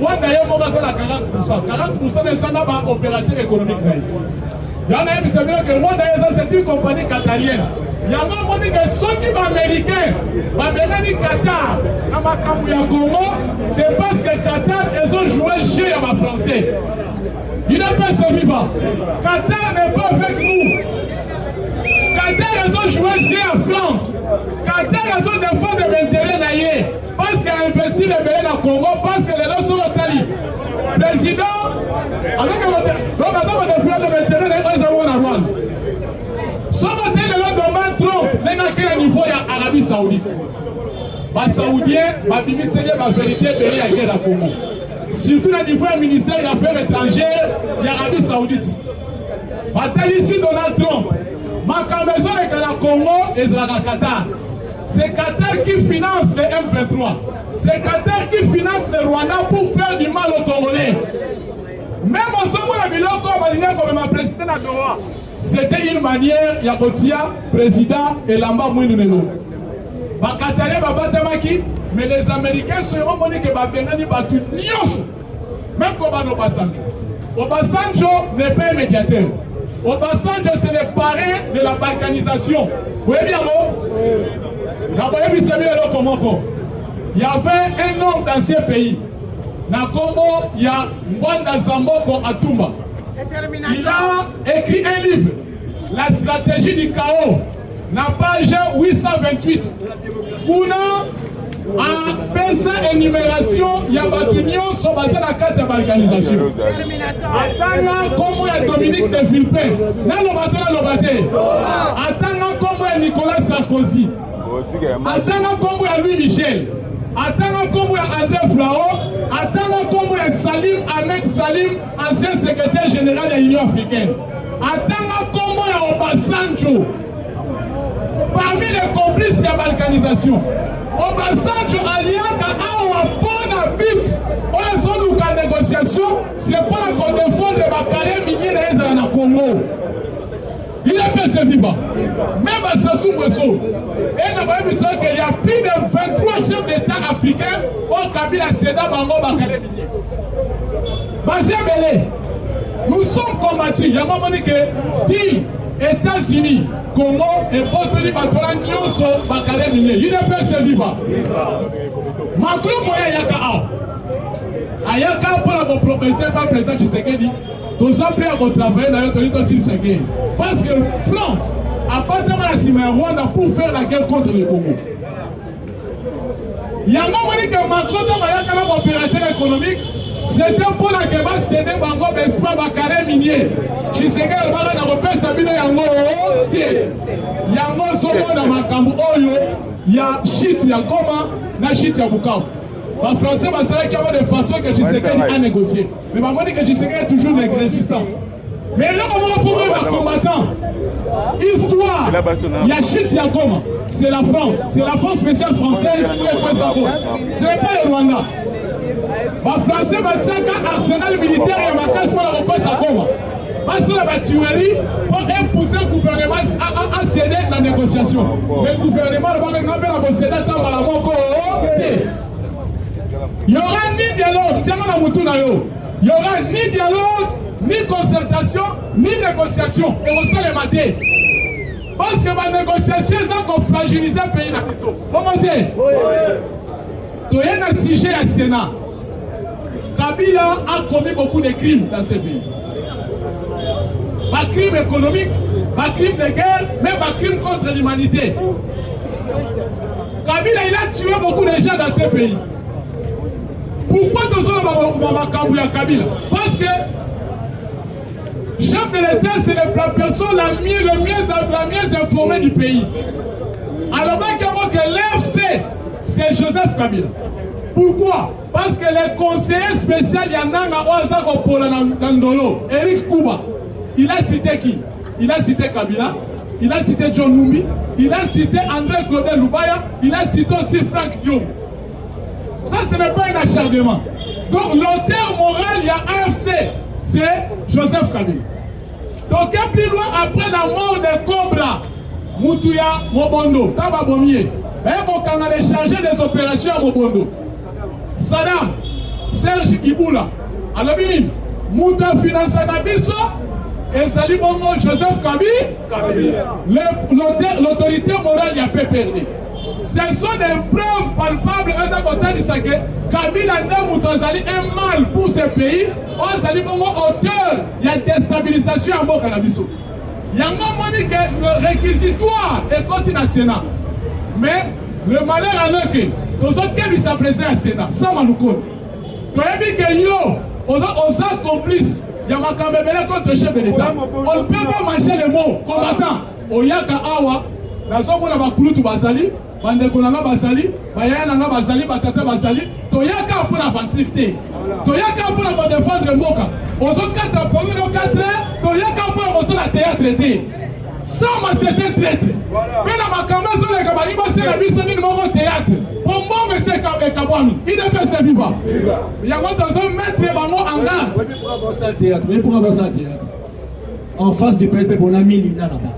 Rwanda Air à 40%. 40% des gens sont opérateurs économiques. Il y en a qui savent que Rwanda Air c'est une compagnie qatarienne. Il y a un moment que ceux qui sont américains, qui Qatar, à Congo, c'est parce que Qatar, ils ont joué jeu à ma français. Il n'est pas ce vivant. Qatar n'est pas avec nous. Qatar, ils ont joué jeu à France. Qatar, ils ont défendu l'intérêt naïe. Parce qu'ils ont investi les bébés dans le Congo, parce que les gens sont au Tali. Président, avec l'intérêt naïe, ils ont à Rwanda. Sauf que les gens demandent trop, les gens qui sont au niveau de l'Arabie Saoudite. Les Saoudiens, les la vérité, ils ont guerre à Congo. Surtout le niveau du ministère des Affaires étrangères de l'Arabie Saoudite. Ici Donald Trump, ma maison est que la Congo et le Qatar. C'est Qatar qui finance les M23. C'est Qatar qui finance les Rwanda pour faire du mal aux Congolais. Même au sommet de Biloko, comme ma président à Doha, c'était une manière, Yakotia, président et Lamba Mouinounéno. Les Qatariens babatamaki, mais les Américains seront connus que Babengani batu nyos. Même comme Obasanjo. Obasanjo n'est pas un médiateur. Obasanjo c'est le parrain de la balkanisation. Vous voyez bien, il y avait un homme dans ces pays. Dans Congo, il y a Mwanda Zamboko Atumba. Il a écrit un livre, La stratégie du chaos, la page 828. Kuna a pensé énumération, il y a batunion sur basé la case de balkanisation. Attends, comme il y a Dominique de Villepin, n'a l'obaté. Attends, comme il y a Nicolas Sarkozy. Attends, comme il y a Louis Michel. Attends, comme il y a André Flao. Attends, comme il y a Salim Ahmed Salim, ancien secrétaire général de l'Union africaine. Attends, comme il y a Obasanjo. Parmi les complices de la balkanisation, Obasanjo Aliaka a un bon habit. On a eu une négociation, c'est pour qu'on défende la carrière minière dans le Congo. Il est passé vivant. Même à Sassou Nguesso. Et nous avons vu qu'il y a plus de 23 chefs d'État africains au Kabila Seda Bango Bakare minier. Basé Belé, nous sommes combattus. Il y a un moment que dit États-Unis, Congo et Botoli Batola Nyonso Bakare minier. Il est passé vivant. Macron Boya Yaka A. Ayaka pour la proposer par le président Tshisekedi. Nous sommes prêts à travailler dans notre territoire. Parce que France a pas de mal à s'y mettre Rwanda pour faire la guerre contre le Congo. Il y a un moment que Macron a un opérateur économique, c'était pour la guerre céder Bango Bespa Bakare minier. Tshisekedi a repéré Sabino Yango. Yango Somo dans Makambu Oyo, il y a shit, il y a Goma, il y a shit, il y a Bukavu. Les Français vont savoir qu'il y a des façons que Tshisekedi a négocié. Mais je dis que Tshisekedi est toujours résistant. Mais là, on va faire un combattant. Histoire, il y a shit, il y a Goma. C'est la France. C'est la force spéciale française qui est présente. Ce n'est pas le Rwanda. Les Français vont dire qu'un arsenal militaire est ma casse pour la repose à Goma. Parce que la tuerie pour impousser le gouvernement à céder la négociation. Le gouvernement va céder dans la mort. Il n'y aura ni dialogue, il n'y aura ni dialogue, ni concertation, ni négociation. Et on s'en est maté. Parce que la négociation, c'est qu'on fragilise le pays. Comment dire? toye na sujet ya Sénat. Kabila a commis beaucoup de crimes dans ce pays. Pas crimes économiques, pas crimes de guerre, même pas crimes contre l'humanité. Kabila, il a tué beaucoup de gens dans ce pays. Pourquoi nous sommes à Kabila? Parce que chef de l'État, c'est la personne la mieux informée du pays. Alors même que l'FC, c'est Joseph Kabila. Pourquoi? Parce que les conseillers spéciaux, il y en a dans Ndolo, Eric Kouba, il a cité qui? Il a cité Kabila, il a cité John Numbi, il a cité André Claudel Lubaya, il a cité aussi Franck Diom. Ça, ce n'est pas un acharnement. Donc, l'auteur moral, il y a AFC, c'est Joseph Kabila. Donc, un plus loin, après la mort de Cobra, Moutouya, Mobondo, Tababomier, et quand on a chargé des opérations à Mobondo, Saddam, Serge Iboula, alors Binim, Mouta Finance Nabiso, et Sali Bongo, Joseph Kabila, l'autorité morale y a pas perdu. Ce sont des preuves palpables à côté de ça que Kabila n'a un mal pour ce pays. On s'est dit auteur, il y a déstabilisation en Boka Nabiso. Il y a un moment que le réquisitoire est continu au Sénat. Mais le malheur à l'heure que tous autres qui sont présents au Sénat, ça m'a nous compte. Quand il y a que yo, on a complice. Il y a ma camébélé contre le chef de l'État. On ne peut pas manger les mots combattants. Oyaka Awa, dans son monde, on va couler tout Basali. Bandeko nanga bazali, bayaya nanga bazali, batata bazali, toyaka pour la ventivité. Toyaka pour la défendre Mboka. On se quatre pour nous quatre, toyaka pour la théâtre traité. Ça m'a c'était traître. Mais la makamba sur les kabali, c'est la mission du nouveau théâtre. Pour moi, mais c'est Kabami. Il ne peut se vivre. Il y a quoi dans un maître bango en garde. Oui, pour avoir ça théâtre. Oui, pour avoir ça théâtre. En face du PLP, on a mis l'INA là-bas.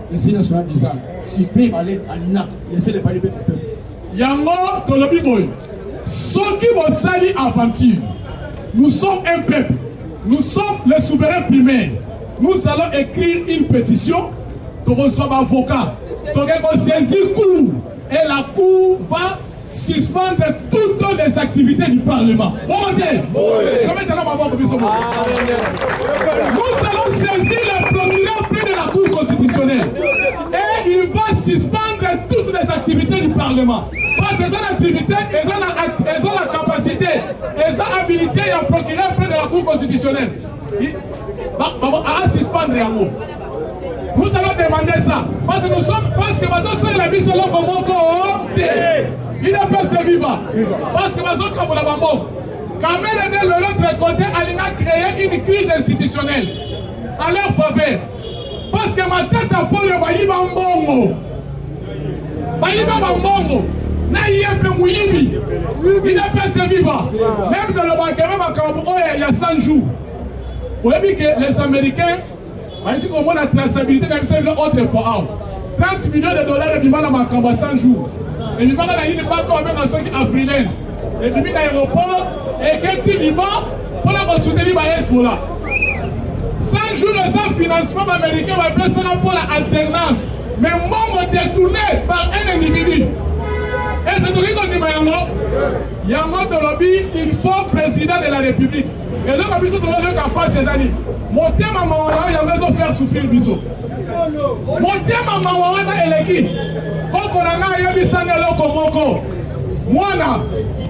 Le signe national des armes. Il peut aller à l'INA, laisser les palais péter. Yango, Tolobi Boy, ceux qui vont salir aventure, nous sommes un peuple, nous sommes les souverains primaires. Nous allons écrire une pétition, nous recevons un avocat, nous allons saisir cour, et la cour va suspendre toutes les activités du Parlement. Bon matin. Nous allons saisir le procureur près de la Cour constitutionnelle. Et il va suspendre toutes les activités du Parlement. Parce que ces activités, elles ont la capacité, elles ont habilité à procureur près de la Cour constitutionnelle. À suspendre en haut. Nous allons demander ça. Parce que nous sommes, parce que la vie selon comment il ne peut se vivre. Parce que nous sommes comme la maman. Quand même, de l'autre côté, elle a créé une crise institutionnelle à leur faveur. Parce que ma tête a pour le Baïba Mbongo. Baïba Mbongo. Il ne peut se vivre. Même dans le Baïba, il y a 100 jours. Vous voyez que les Américains, ils disent qu'on a la traçabilité de l'autre fois. 30 millions de dollars de Bimana Makamba 100 jours. Et Bimana a une banque même dans ceux qui africains. Et Bimana aéroport, et quand il Liban, pour la soutenir Hezbollah. 100 jours de ça, financement américain va appeler ça pour l'alternance. Mais monde détourné par un individu. Et c'est tout ce qu'on dit, Yango de lobby, il faut président de la République. Et là, on a besoin de faire ces années. Mon thème à Mawana, il y a besoin de faire souffrir Biso. Mon thème à Mawana est l'équipe. Quand on a un bisanga loko moko. Moi,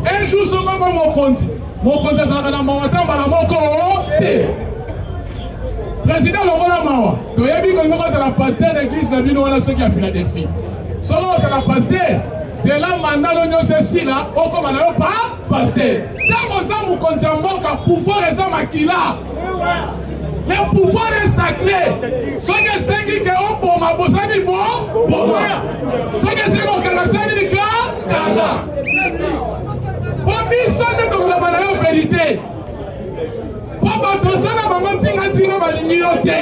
un jour, ce qu'on va mon compte. Mon compte, c'est un Mawana, la moko. Président Longola Mawa. Donc, il y a bien que c'est la pasteur de l'église, la ville, on a ceux qui a Philadelphie. Seulement, c'est la pasteur. C'est là mandat l'union ceci là, on comme on n'a pas pasteur. Quand on s'en compte en banque, pouvoir est en maquilla. Le pouvoir est sacré. Ce que c'est qui est au bon, ma bosse a dit bon. Ce que c'est qu'on a dit clair, pour bisson de ton la vérité. Pour battre ça, la maman tinga malignoté.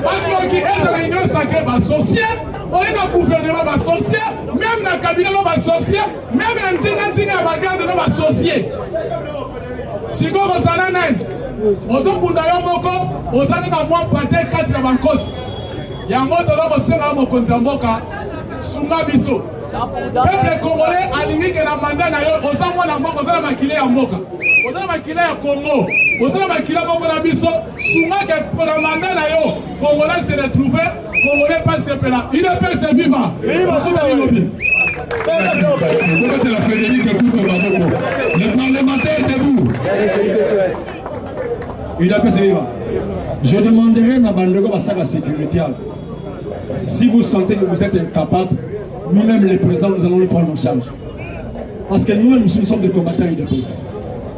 Parce que est la union sacrée va sorcier. On est dans le gouvernement va sorcier, même dans le cabinet va sorcier, même dans le tinga va garder va sorcier. Si on va s'en aller, on s'en fout d'ailleurs beaucoup, on s'en est à moi peut-être 4 bancos. Il y a un mot de l'homme au sein de mon Konzamboka, Sunga Biso. Peuple congolais alingi que na mandat na yo oza mwana mboka oza na makile ya mboka oza na makile ya Congo oza na makile moko na biso sunga ke pour la mandat na yo congolais se retrouver congolais pas se pela il peut se vivre Merci. Pourquoi la Frédéric écoute le parlementaire debout. Il a se vivre. Je demanderai à Bandego Bassaka sécurité. Si vous sentez que vous êtes incapable, nous-mêmes les présents, nous allons les prendre en charge. Parce que nous-mêmes, nous sommes des combattants UDPS.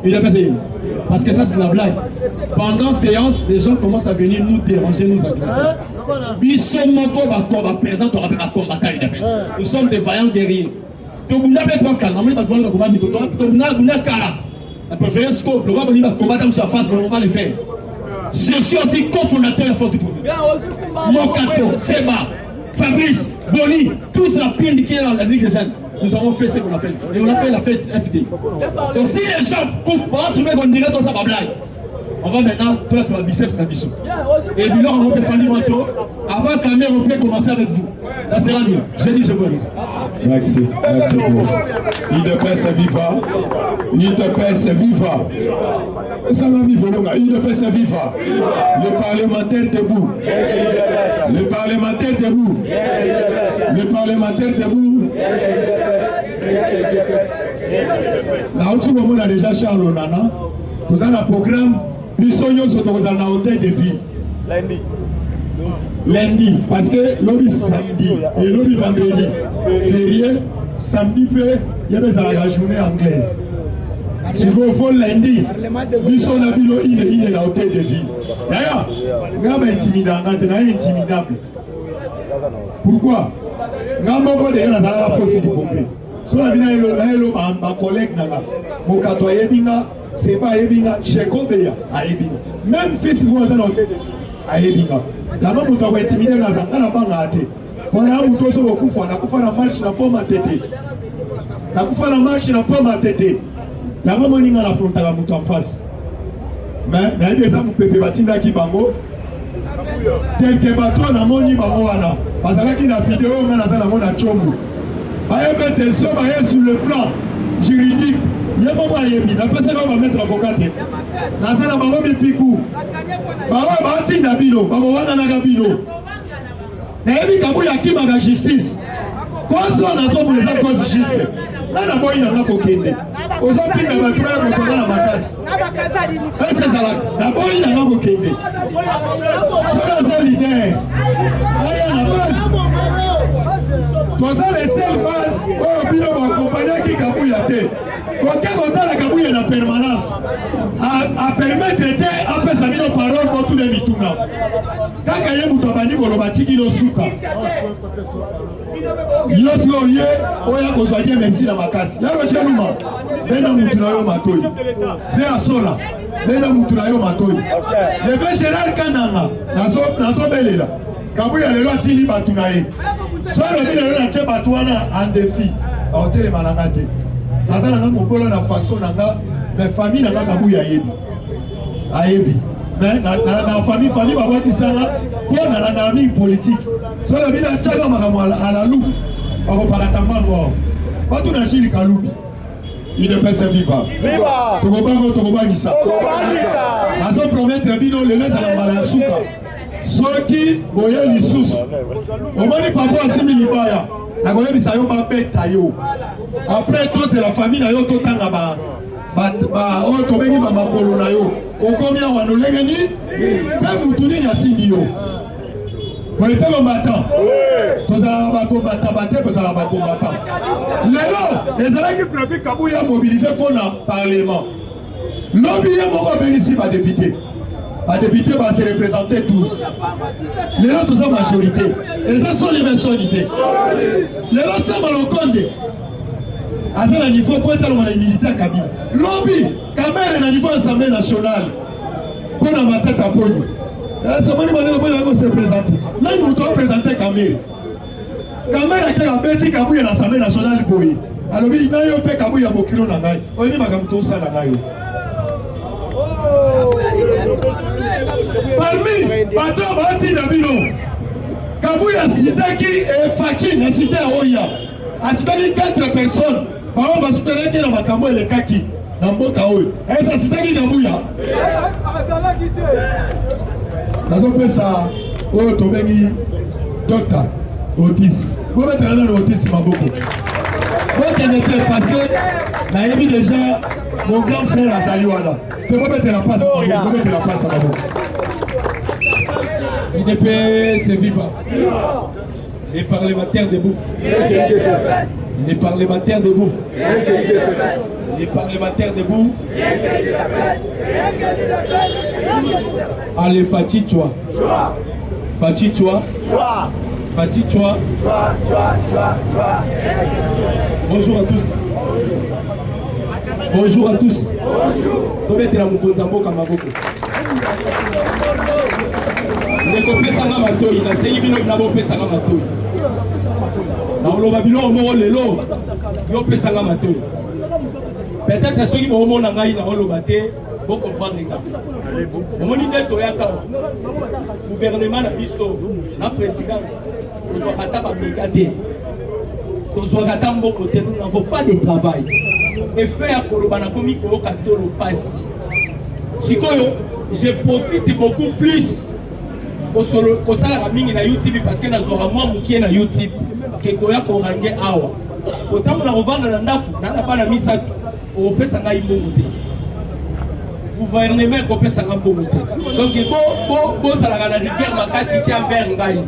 UDPS, parce que ça, c'est la blague. Pendant séance, des gens commencent à venir nous déranger, nous agresser. Nous sommes combattants UDPS. Nous sommes des vaillants guerriers. La préférence, le roi va combattre en face, mais on va le faire. Je suis aussi cofondateur de la force du pouvoir. Mokato, Seba, Fabrice, Boni, tous la pire qui est dans la Ligue des jeunes. Nous avons fait ce qu'on a fait. Et on a fait la fête FD. Donc si les gens coupent, on va trouver qu'on dirait tout ça par blague. On va maintenant, tout là, c'est la bicep, c'est la bicep. Et puis là, on va faire du manteau. Avant que la mère, on peut commencer avec vous. Ça sera mieux. Je dis, je vous remercie. Merci. Merci beaucoup. UDPS viva. UDPS viva. Ça va vivre, UDPS viva. Le parlementaire debout. Le parlementaire debout. Le parlementaire debout. Là où on a déjà Charles Onana, vous avez un programme. Nous sommes dans la hôtel de vie. Lundi, parce que lobby samedi et lobby vendredi, férié, samedi, il y a la journée anglaise. Si vous voulez lundi, nous sommes dans la hôtel de vie. D'ailleurs, nous sommes intimidables. Pourquoi? Nous sommes dans la force du pompier. Si nous avons un collègue, mon catoyen, c'est pas Ebinga, j'ai compris à Ebinga. Même fils vous à Ebinga. La maman vous a intimidé dans la banque. On a un mouton sur le coup, on a fait la marche dans pomme à tété. La coup fait la marche dans pomme à tété. La maman n'a la fronte à la mouton en face. Mais il y a des hommes qui peuvent battre qui bango. Quelques bateaux na moni bangoana. Parce que la vidéo on a ça na mona chombo. Baye bete so baye sur le plan juridique. Il y a pas yebi, la personne va mettre avocat. Na ça na bango mi piku. Bawa bati na bino, bango wana na gabino. Na yebi kabu ya kima ga justice. Koso na so pour les cause justice. Na na boy na kokende. Ozo pinga ba tuya ko so na makasi. Est-ce que ça la? Na boy na kokende. So na leader. Aya na base. Kosa les seules bases au bino ba compagnie qui kabu ya te. Quand on a la cabouille en permanence, à permettre de faire sa parole pour tous les mituna. Quand il y a un moutabani pour le bâti qui le souka, il y a aussi un lieu où il y a besoin de merci dans ma casse. Il y a un chaluma, ben à moutunayo matoi, fait à sola, ben à moutunayo matoi. Le fait Gérard Kananga, dans son bel là, cabouille a le droit de tili batunaye. Soit le bel là, tu es batouana en défi, à hôtel Malangate. Naza nanga mobolo na façon nanga mais famille nanga kabuya ayebi mais na famille ba wati sala pour na la ami politique so la bina tchaka makamo ala lu ba ko parata mambo ba tu na shiri kalubi il ne peut se vivre viva to bangisa nazo promettre bino le laisse la malasuka soki boye lisusu omoni papa asimi libaya na koye bisayo ba beta yo. Après tout c'est la famille na yo to tanga ba o to bengi ba makolo na yo o combien wa no lengeni pe mutuni ya tindi yo boye te combattant koza ba combattant ba te koza ba combattant lelo les ala qui préfèrent kabuya mobiliser pour le parlement lobby moko benisi ba député. Les députés vont se représenter tous. Les autres sont majorité. Et ça sont les personnalités. Les autres sont dans le compte. À ce niveau, pour être dans les militaires Kabila. Lobby, Kabila est au niveau de l'Assemblée nationale. Pour la ma tête à Pogno. C'est mon niveau de se présenter. Là, nous devons présenter Kabila. Kabila est un petit Kabila à l'Assemblée nationale. Alors, il y a un peu Kabila à Bokiro Nangaï. On est Magamuto Sananaï. Parmi bateau bati na bino Kabuya Sidaki et Fakin na cité Oya asitaki 4 personnes bango basoutenaki na makambo elekaki na mboka oyo eza asitaki Nyamuya nazopesa oyo tobengi Dr Otis bobetela nano Otis maboko bokende te parce que nayebi déjà mon grand frère azali wana te bobetela pasi maboko UDPS viva. Les parlementaires debout. Les parlementaires debout. Les parlementaires debout. Allez, Fati, toi. Fati, toi. Fati, toi. Bonjour à tous. Bonjour à tous. Bonjour. Nekopesanga matoi nasengi bino na bopesanga matoi na oloba bino mo lelo yo pesanga matoi peut-être soki bo mona ngai na oloba te bo comprendre nga omoni neto ya kawa gouvernement na biso na présidence nous ata ba mikate tozwa kata mboko te nous n'avons pas de travail et faire koloba na komi ko katolo pasi sikoyo je profite beaucoup plus au salaire mingi na YouTube parce que nazora moi mukie na YouTube ke koya ko range awa otamu na revendre na ndaku na ba na misa o pesa ngai mbongo te gouvernement ko pesa ngai mbongo te donc bo sala na rigueur makasi te envers ngai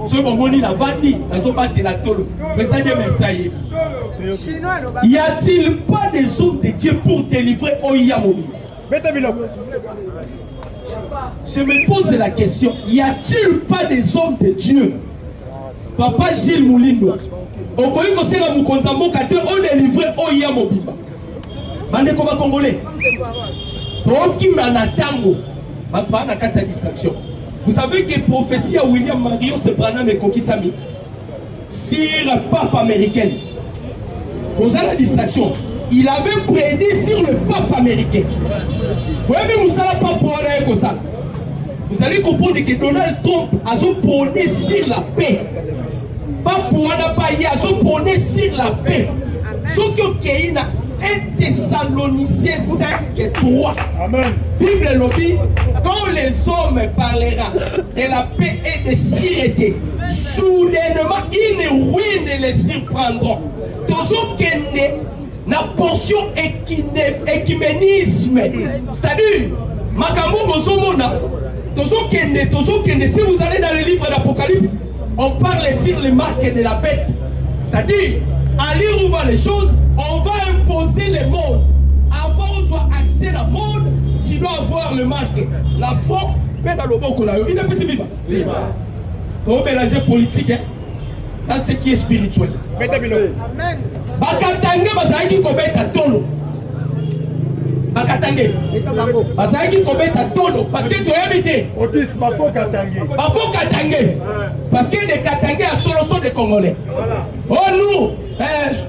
so bon moni na vandi nazo batela tolo président de Versailles y a-t-il pas des hommes de Dieu pour délivrer Oyamobi? Je me pose la question, y a-t-il pas des hommes de Dieu? Papa Gilles Moulindo, au Koyi Kosela Moukontambo, quand on est livré au Yamobiba. Mande Koma Congolais. Toki Manatango, Papa n'a qu'à sa distraction. Vous savez que prophétie à William Mario se prend mes Kokisami sur le pape américain. Vous avez la distraction. Il avait prédit sur le pape américain. Vous allez comprendre que Donald Trump a prôné sur la paix. Pas pour a prôné sur la paix. Ce que y a 1 Thessaloniciens 5:3. Bible lobby, quand les hommes parleront de la paix et de sûreté, soudainement une ruine les surprendront. La portion écuménisme, c'est-à-dire, Makambo Bozomona, si vous allez dans le livre d'Apocalypse, on parle sur les marques de la bête, c'est-à-dire, à lire où va les choses, on va imposer les mondes. Avant qu'on soit accès à la monde, tu dois avoir le marque. La foi, mais dans le bon qu'on a eu, il est possible. Donc, mélanger politique, là, c'est qui est spirituel. Amen. Bakatange bazaki kobeta tolo. Bakatange bazaki kobeta tolo parce que tu habité. Otis bafo katange. Bafo katange. Parce que les Katangais à solo sont des Congolais. Oh nous,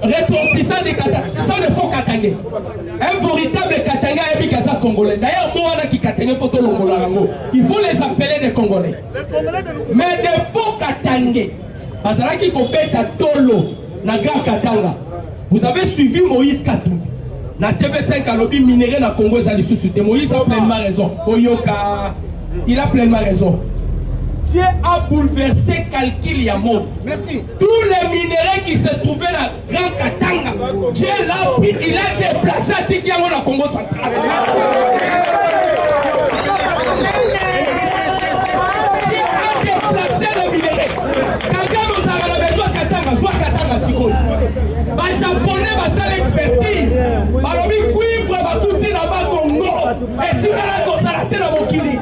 rétropissants des Katangais, sont des faux Katangais. Un véritable Katangais est Bikasa Congolais. D'ailleurs, moi qui Katangais photo Longolango, il faut les appeler des Congolais. Mais des faux Katangais, bazaki kobeta tolo na Grand Katanga. Vous avez suivi Moïse Katumbi. Na TV5 à lobby minéré na Congo ezali sous-souté. Moïse a pleinement raison. Oyoka, il a pleinement raison. Dieu a bouleversé calcul ya monde. Merci. Tous les minéraux qui se trouvaient dans Grand Katanga, Dieu l'a pris, il a déplacé à Tikiango na Congo central. Dieu a déplacé les minéraux. Quand nous avons besoin de Katanga, soit Katanga Siko. Les Japonais vont l'expertise. Balobi cuivre va tout dire là-bas Congo. Et tu vas la consalater dans mon kili.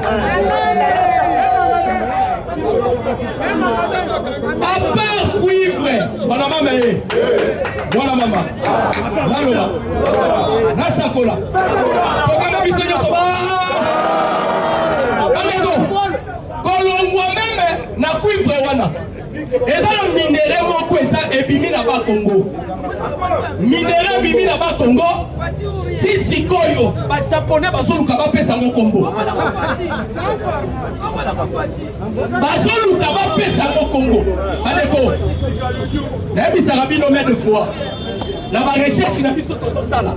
À part cuivre, voilà maman. Voilà maman. Là lola. Là sakola. Pourquoi me bisogno soba? Kolongwa même na cuivre wana. Eza le minéraux moko eza ebimi na ba Congo. Minéraux ebimi na ba Congo. Ti sikoyo biso bajaponais bazoluka bapesa yango kombo bazoluka bapesa yango kombo bandeko nayebisaka bino mai de fois na barecherche na biso tozosala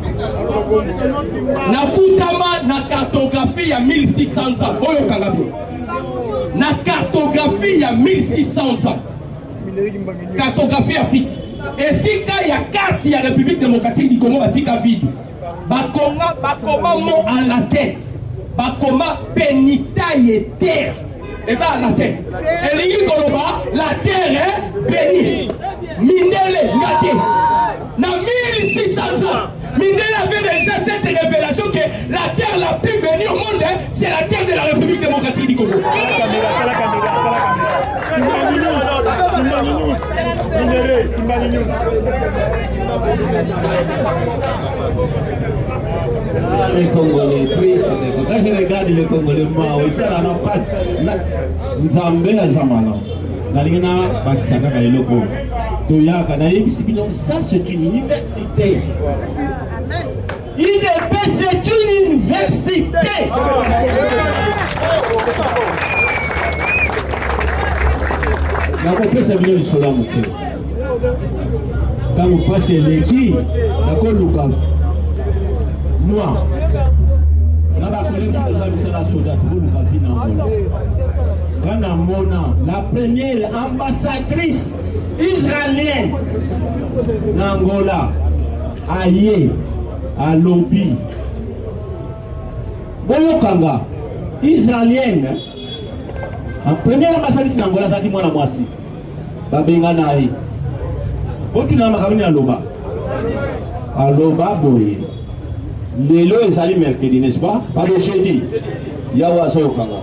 nakutama na cartographie ya 1600 ans oyokanga bino na cartographie ya 1600 ans cartographie Afrique esika ya carte ya République démocratique du Congo batika vide bakoma mo en latin bakoma penitaille terre eza en latin elingi koloba la terre est bénie mindele ngate na 1600 ans Mindele avait déjà cette révélation que la terre la plus bénie au monde, c'est la terre de la République démocratique du Congo. Les Congolais, triste. Quand je regarde les Congolais, moi, ça n'a pas. Nzambe à Zamana. Nalina Bakisaka Kailoko. Toyaka Naïm Sibino, ça c'est une université. IDP c'est une université. La compagnie c'est bien le solam. Quand vous passez l'équipe, d'accord Lucas. Moi, la première ambassadrice israélienne d'Angola, Aye, à Lobi, Boyokanga, israélienne, la première ambassadrice d'Angola, ça dit moi la moitié. Babenga Nae. Botu na makamini aloba. Aloba boye. Lelo ezali mercredi, n'est-ce pas? Pas le jeudi. Yawa Soyokanga.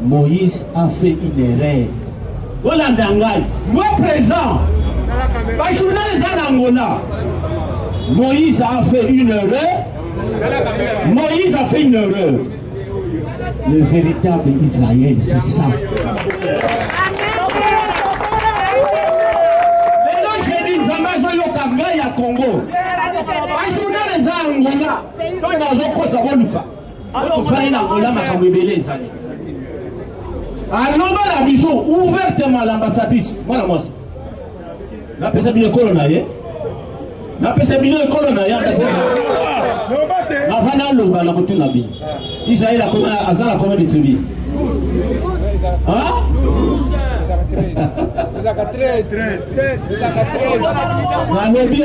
Moïse a fait une erreur. Olandangai, moi présent. Pas journaliste en Angola. Moïse a fait une erreur. Moïse a fait une erreur. Le véritable Israël, c'est ça. Lelo jeudi, Nzambe Soyokanga ya Congo. Les Angola, la maison ouvertement l'ambassadrice. Voilà moi. La personne bien colonnaire. La personne bien colonnaire. Avant l'eau, la boutique la vie. Israël a la commune de tribus. Hein? Nalobi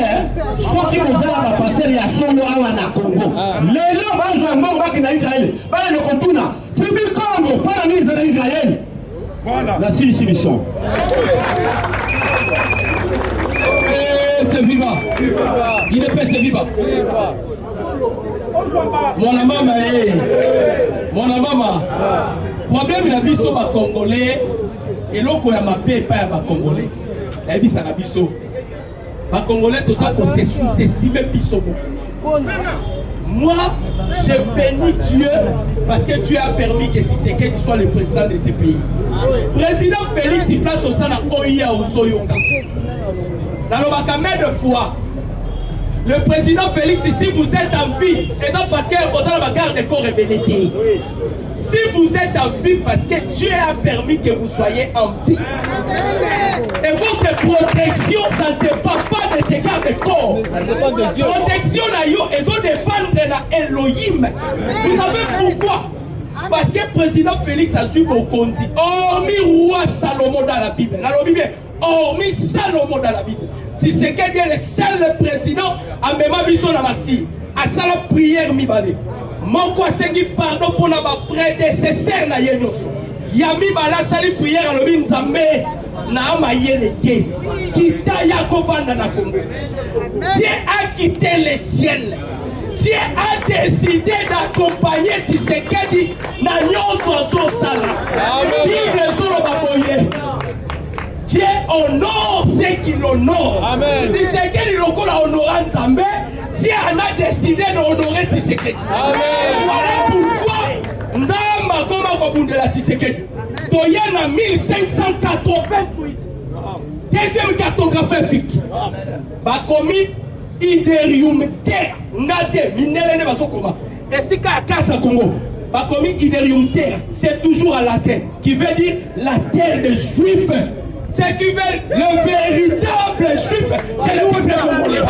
soki bozala ba pasteur ya solo awa na Congo lelo bazwa mbongo ki na Israël bana ne kotuna tribu Congo para ni za Israël voilà la solution c'est vivant il est c'est vivant mon maman problème na biso ba Congolais et l'autre ya mabe pas ba Congolais la bisa na biso ba Congolais tout ça c'est sous-estimé biso. Moi je bénis Dieu parce que Dieu a permis que Tshisekedi soit le président de ce pays. Président Félix il place au sana oya ozoyoka dans le makamé de foi. Le président Félix, si vous êtes en vie, c'est parce que vous avez la garde de corps et bénédicté. Si vous êtes en vie, parce que Dieu a permis que vous soyez en vie. Et votre protection, ça ne dépend pas de tes gardes de corps. Protection, elles ont dépendre de Elohim. Vous savez pourquoi? Parce que le président Félix a su mon compte. Hormis roi Salomon dans la Bible. Dans la Bible, hormis Salomon dans la Bible. Si c'est quelqu'un le seul président à même biso na martyr à sa prière mi balé mon quoi c'est qui pardon pour la prédécesseur na yenyoso yami bala sali prière à lobi nzambe na mayele te kita ya kovanda na Congo. Dieu a quitté le ciel. Dieu a décidé d'accompagner Tshisekedi na nyonso sala Bible solo baboye. Dieu honore ceux qui l'honorent. Tshisekedi lokola honorant Nzambe, Dieu en a décidé d'honorer Tshisekedi. Voilà pourquoi Nzamba comme Kobundela Tshisekedi. Toyena 1588. Deuxième cartographie. Bakomi Iderium terre ngate minere ne basokoma esika ya carte Congo bakomi Iderium terre c'est toujours à la terre qui veut dire la terre des juifs c'est qui veut le véritable juif c'est le peuple congolais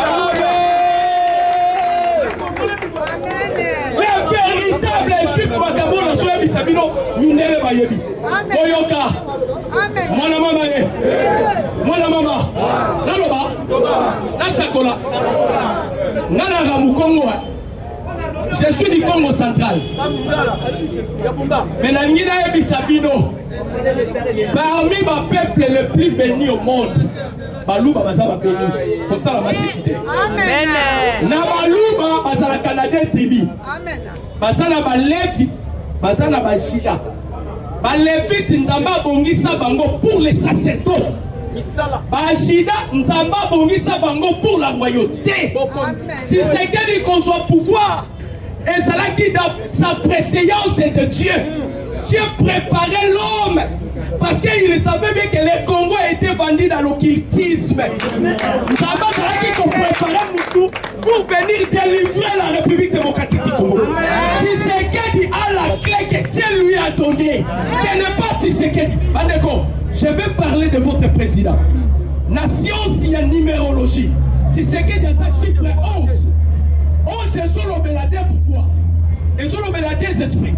le véritable juif makambo na soya bisabino minere bayebi boyoka mwana mama ye mwana mama naloba nasakola nana Mukongo je suis du Congo central mais nangina ebisabino parmi ma peuple le plus béni au monde baluba bazaba béni pour ça la maséquité amen na baluba bazala canadien tribu amen bazana balevi bazana bashida balevite nzamba bongisa bango pour les sacerdoces bashida nzamba bongisa bango pour la royauté si c'est qu'il qu'on soit pouvoir et c'est là qui dans sa préséance de Dieu Dieu préparait l'homme parce qu'il savait bien que le Congo était vendu dans l'occultisme. Nzamba c'est là qu'on préparait Moutou pour venir délivrer la République démocratique du Congo. Tshisekedi a la clé que Dieu lui a donnée. Ce n'est pas Tshisekedi. Bandeko, je vais parler de votre président. Nation, s'il y a numérologie. Tshisekedi a sa chiffre 11. 11, c'est le belade pouvoir. Et sur le belade esprits.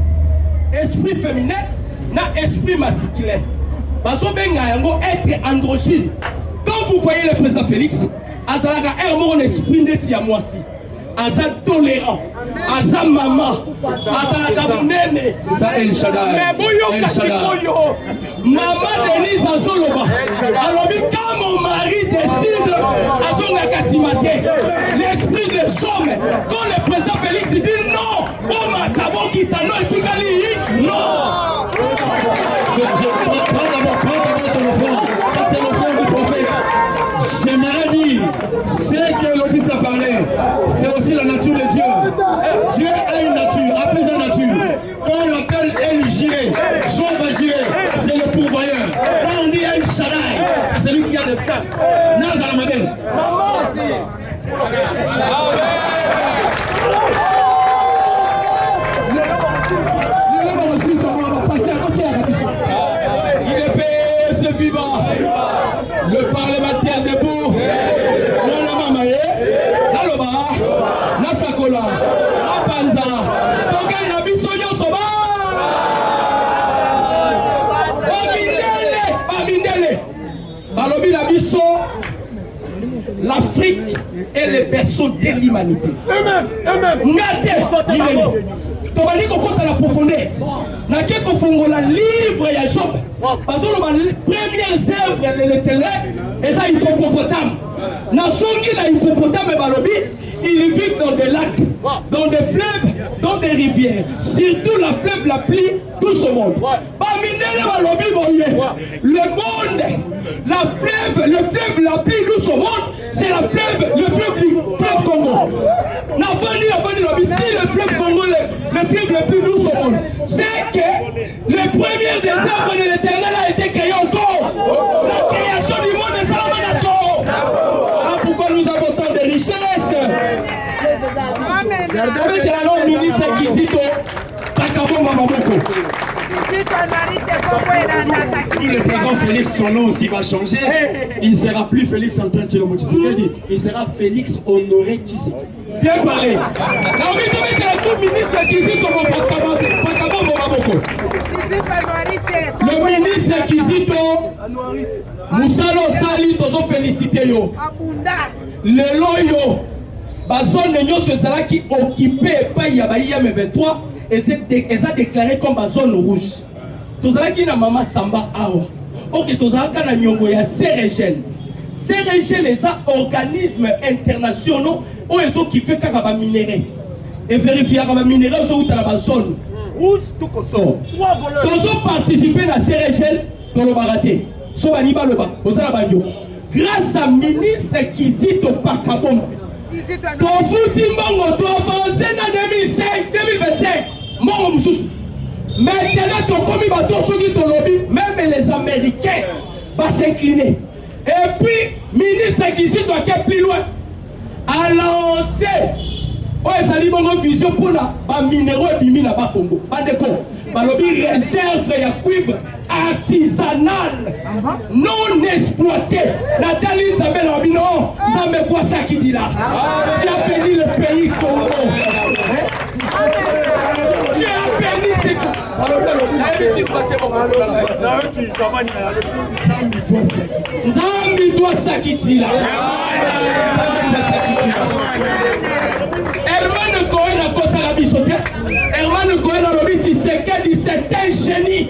Esprit féminin, na esprit masculin. Baso benga yango être androgyne. Quand vous voyez le président Félix, azalaka mon esprit neti ya mwasi. Aza tolérant, aza mama, azalaka munene. C'est ça El Shaddai. El Shaddai. Maman Denise Azoloba. Alors quand mon mari décide, azonga simate. L'esprit des hommes. Quand le président Félix dit non, oh ma tabo kitano et tikali, non. Prends d'abord ton offrande. Ça c'est l'offrande du prophète. J'aimerais dire, ce que Lotis a parlé, c'est aussi la nature de Dieu. Dieu a une nature, a plusieurs natures. Quand on l'appelle El Jireh, Jean va Jireh, c'est le pourvoyeur. Quand on dit El Shaddai, c'est celui qui a le sang. Nazar Mabel. Le parlementaire debout, Nana Mamaye, Naloba, Nasakola, Apanza, Togan Nabisoyo Soba, Bamindele, Balobi Nabiso, l'Afrique est le berceau de l'humanité. Ngate, Lineli. Tobali kokota la profondeur. Na ke kofongola livre ya Job. Bazolo ba premières œuvres de l'Éternel et ça hippopotame. Na songi na hippopotame balobi, ils vivent dans des lacs, dans des fleuves, dans des rivières. Surtout la fleuve la plus douce au monde. Baminele balobi boye. Le monde, le fleuve la plus douce au monde, c'est le fleuve Congo. Na bani lobi si le fleuve Congo le fleuve le plus douce au monde, c'est que le premier des œuvres de l'Éternel a été créé encore. La création du monde est Salamanako. Voilà pourquoi nous avons tant de richesses. Avec la langue ministre Kizito, Takabo Mamaboko. Si le président Félix, son nom aussi va changer, il ne sera plus Félix Antoine Tshilombo Tshisekedi, il sera Félix Honoré Tshisekedi. Bien parlé. Naomi Tomé est le ministre Kizito Takabo Mamaboko. Le ministre Kizito Moussalo Sali tozo félicité yo. Lelo yo. Bazone nyonso ezalaki occupé par Yabaïam 23 et ça déclaré comme la zone rouge. Tozalaki na mama Samba awa. Ok, tozalaka na nyongo ya CRGL. CRGL les organismes internationaux où ils ont occupé kaka minéraux. Et vérifier kaka minéraux sont dans la zone rouge tout comme ça. Trois voleurs. Ils ont participé à CRGL dans le baraté. So aniba loba, ozala banyo. Grâce à ministre Kizito Pakabom. Tofuti mbongo to avancé dans 2025. Mbongo mususu. Maintenant tokomi bato soki to lobby, même les Américains va s'incliner. Et puis ministre Kizito a été plus loin. a lancé ezali bongo vision pour la minéraux ebimi na Congo. Bandeko balobi réserve ya cuivre artisanal non exploité. Nathalie Nzambe na bino Nzambe kwa sakidila. Tu as béni le pays Congo. Tu as béni ce Nzambi doit sakidila. Herman Cohen a causé la bisoté. Herman Cohen a lobby, c'est un génie.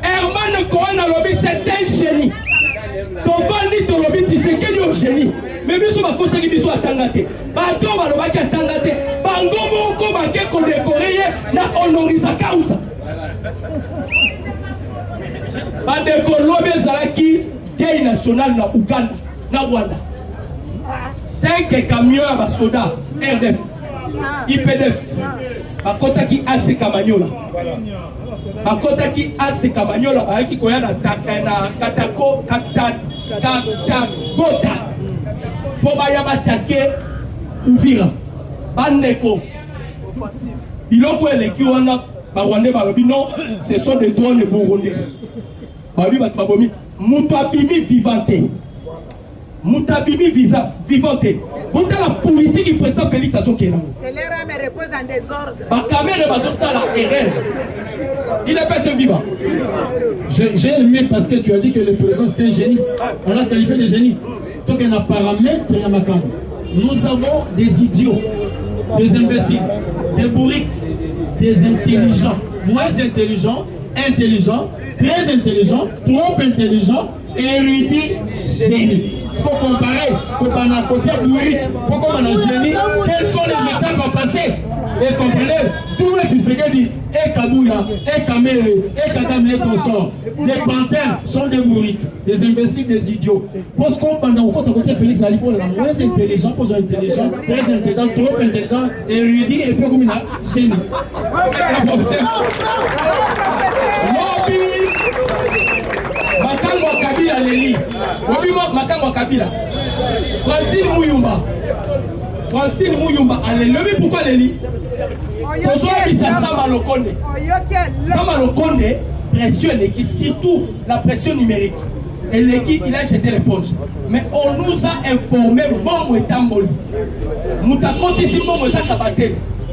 Herman Cohen a lobby, c'est un génie. Ton vali de lobby, c'est un génie. Mais nous sommes à cause de biso à Tangate. Bato balobaki à Tangate. Bango moko bake ko décorer na honorisa causa. Bandeko lobby zalaki deuil national na Uganda, na Rwanda. 5 camions à soda, RDF, IPDF, Bakota qui axe Kamanyola. Bakota qui axe Kamanyola, qui koya na Katako, Katakota, Pobaya Batake, Uvira, Bandeko. Biloko eleki wana, Bawande Barobi, non, ce sont des drones burundais. Barobi Batbabomi, Moutouabimi vivante. Moutabimi vivante. Vous la politique du président Félix Adjokena. Me repose en désordre. Il est personne vivant. J'ai aimé parce que tu as dit que le président c'était un génie. On l'a qualifié de génie. Donc il y a un paramètre à Makam. Nous avons des idiots, des imbéciles, des bourriques, des intelligents, moins intelligents, intelligents, très intelligents, trop intelligents, érudits, génies. Il faut comparer au côté bourrique, pourquoi on a génie, quelles sont les étapes à passer. Et comprenez, tout le Tshisekedi, et Kabouya, et Kamere, et Kagame et consort, des panthères sont des bourriques, des imbéciles, des idiots. Parce qu'on pendant au côté Félix Alifo, les moins intelligents, pas intelligents, très intelligents, trop intelligents, érudits et peu comme il a génie. Lobby, Makango Kabila Leli, Lobby Makango Kabila, Francine Mouyumba, allez, lobby pourquoi Leli? Sama Lokonde, pression qui surtout la pression numérique. Et l'équipe, il a jeté l'éponge. Mais on nous a informé, Momo et Tamboli. Moutakoti si Momo et Sakabase.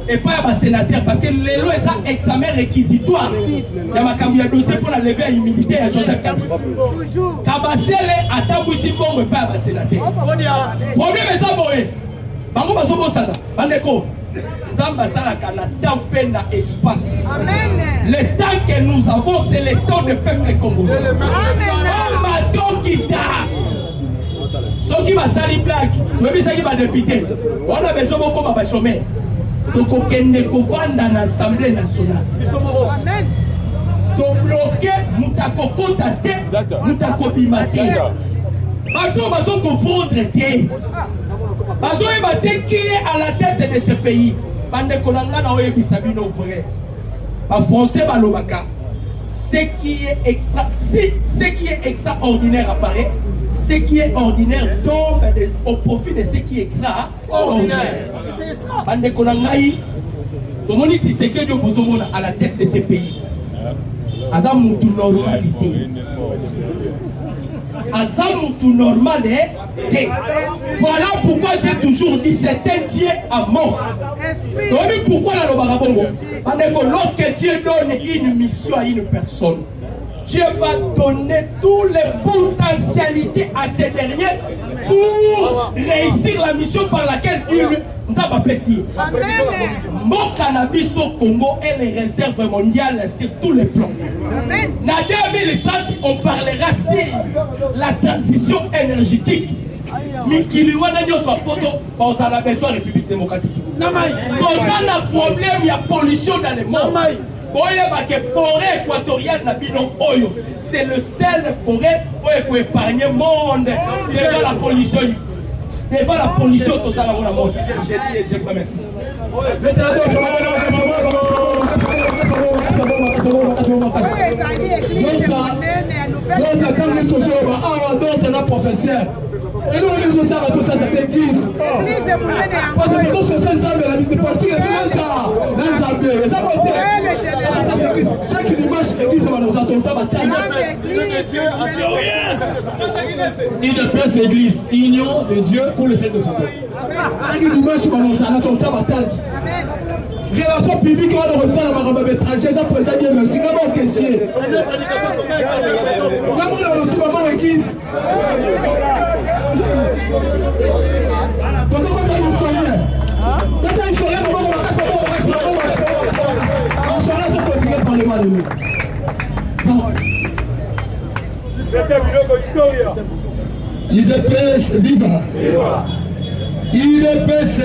Et pas un sénateur, parce que les lois sont examen réquisitoire. Il y a un dossier pour la lever à l'humilité à Joseph Kabila. Kabasele a Tambousi Momo et pas un sénateur. Problème est ça, Boé. Bango Basobo Sada, Bandeko. Espace. Amen. Le temps que nous avons, c'est le temps du peuple congolais. Ce qui va salir blague, qui va député, on a besoin de chômer. Donc, on a l'Assemblée nationale. Amen. Donc, bloquer, Moutako Tate, Moutako Bimate. Maintenant, on va comprendre qui est à la tête de ce pays. Bande Kolanga na oye bisabino vrai. Ba français balobaka. Ce qui est extraordinaire apparaît, ce qui est ordinaire tombe au profit de ce qui est extraordinaire. Bande Kolanga yi tomoni Tshisekedi bozomona à la tête de ce pays. Adam mutu normalité. Azam tout normal est. Voilà pourquoi j'ai toujours dit c'est un Dieu à mort. Donc pourquoi la Lobarabongo? Parce que lorsque Dieu donne une mission à une personne, Dieu va donner toutes les potentialités à ces derniers pour réussir la mission par laquelle il nous a apprécié. Mon cannabis au Congo est les réserves mondiales sur tous les plans. En 2030, on parlera sur la transition énergétique. Mais qu'il y a besoin de la République démocratique du Congo. Dans un problème, il y a pollution dans le monde. La forêt équatoriale c'est le seul forêt pour épargner le monde devant la pollution. Devant la pollution, tout ça, je vous remercie. Donc, quand nous sommes un professeur, Et nous, on est ça, tout ça, cette église. Parce que tout ce sens, la mise de parti, les gens, ça va être. Chaque dimanche, l'église va nous attendre, ça va IDPS, l'église, union de Dieu pour le ciel de son peuple. Chaque dimanche, on va nous attendre, ça va être. Relation publique, on va refaire la marabbe étrangère, ça pour ça bien merci. Comment caissier? Comment on a reçu maman l'église? Parce que quand tu as une soirée, maman, on va casser, on soirée, ça continue par le mal de nous. IDPS, viva! IDPS.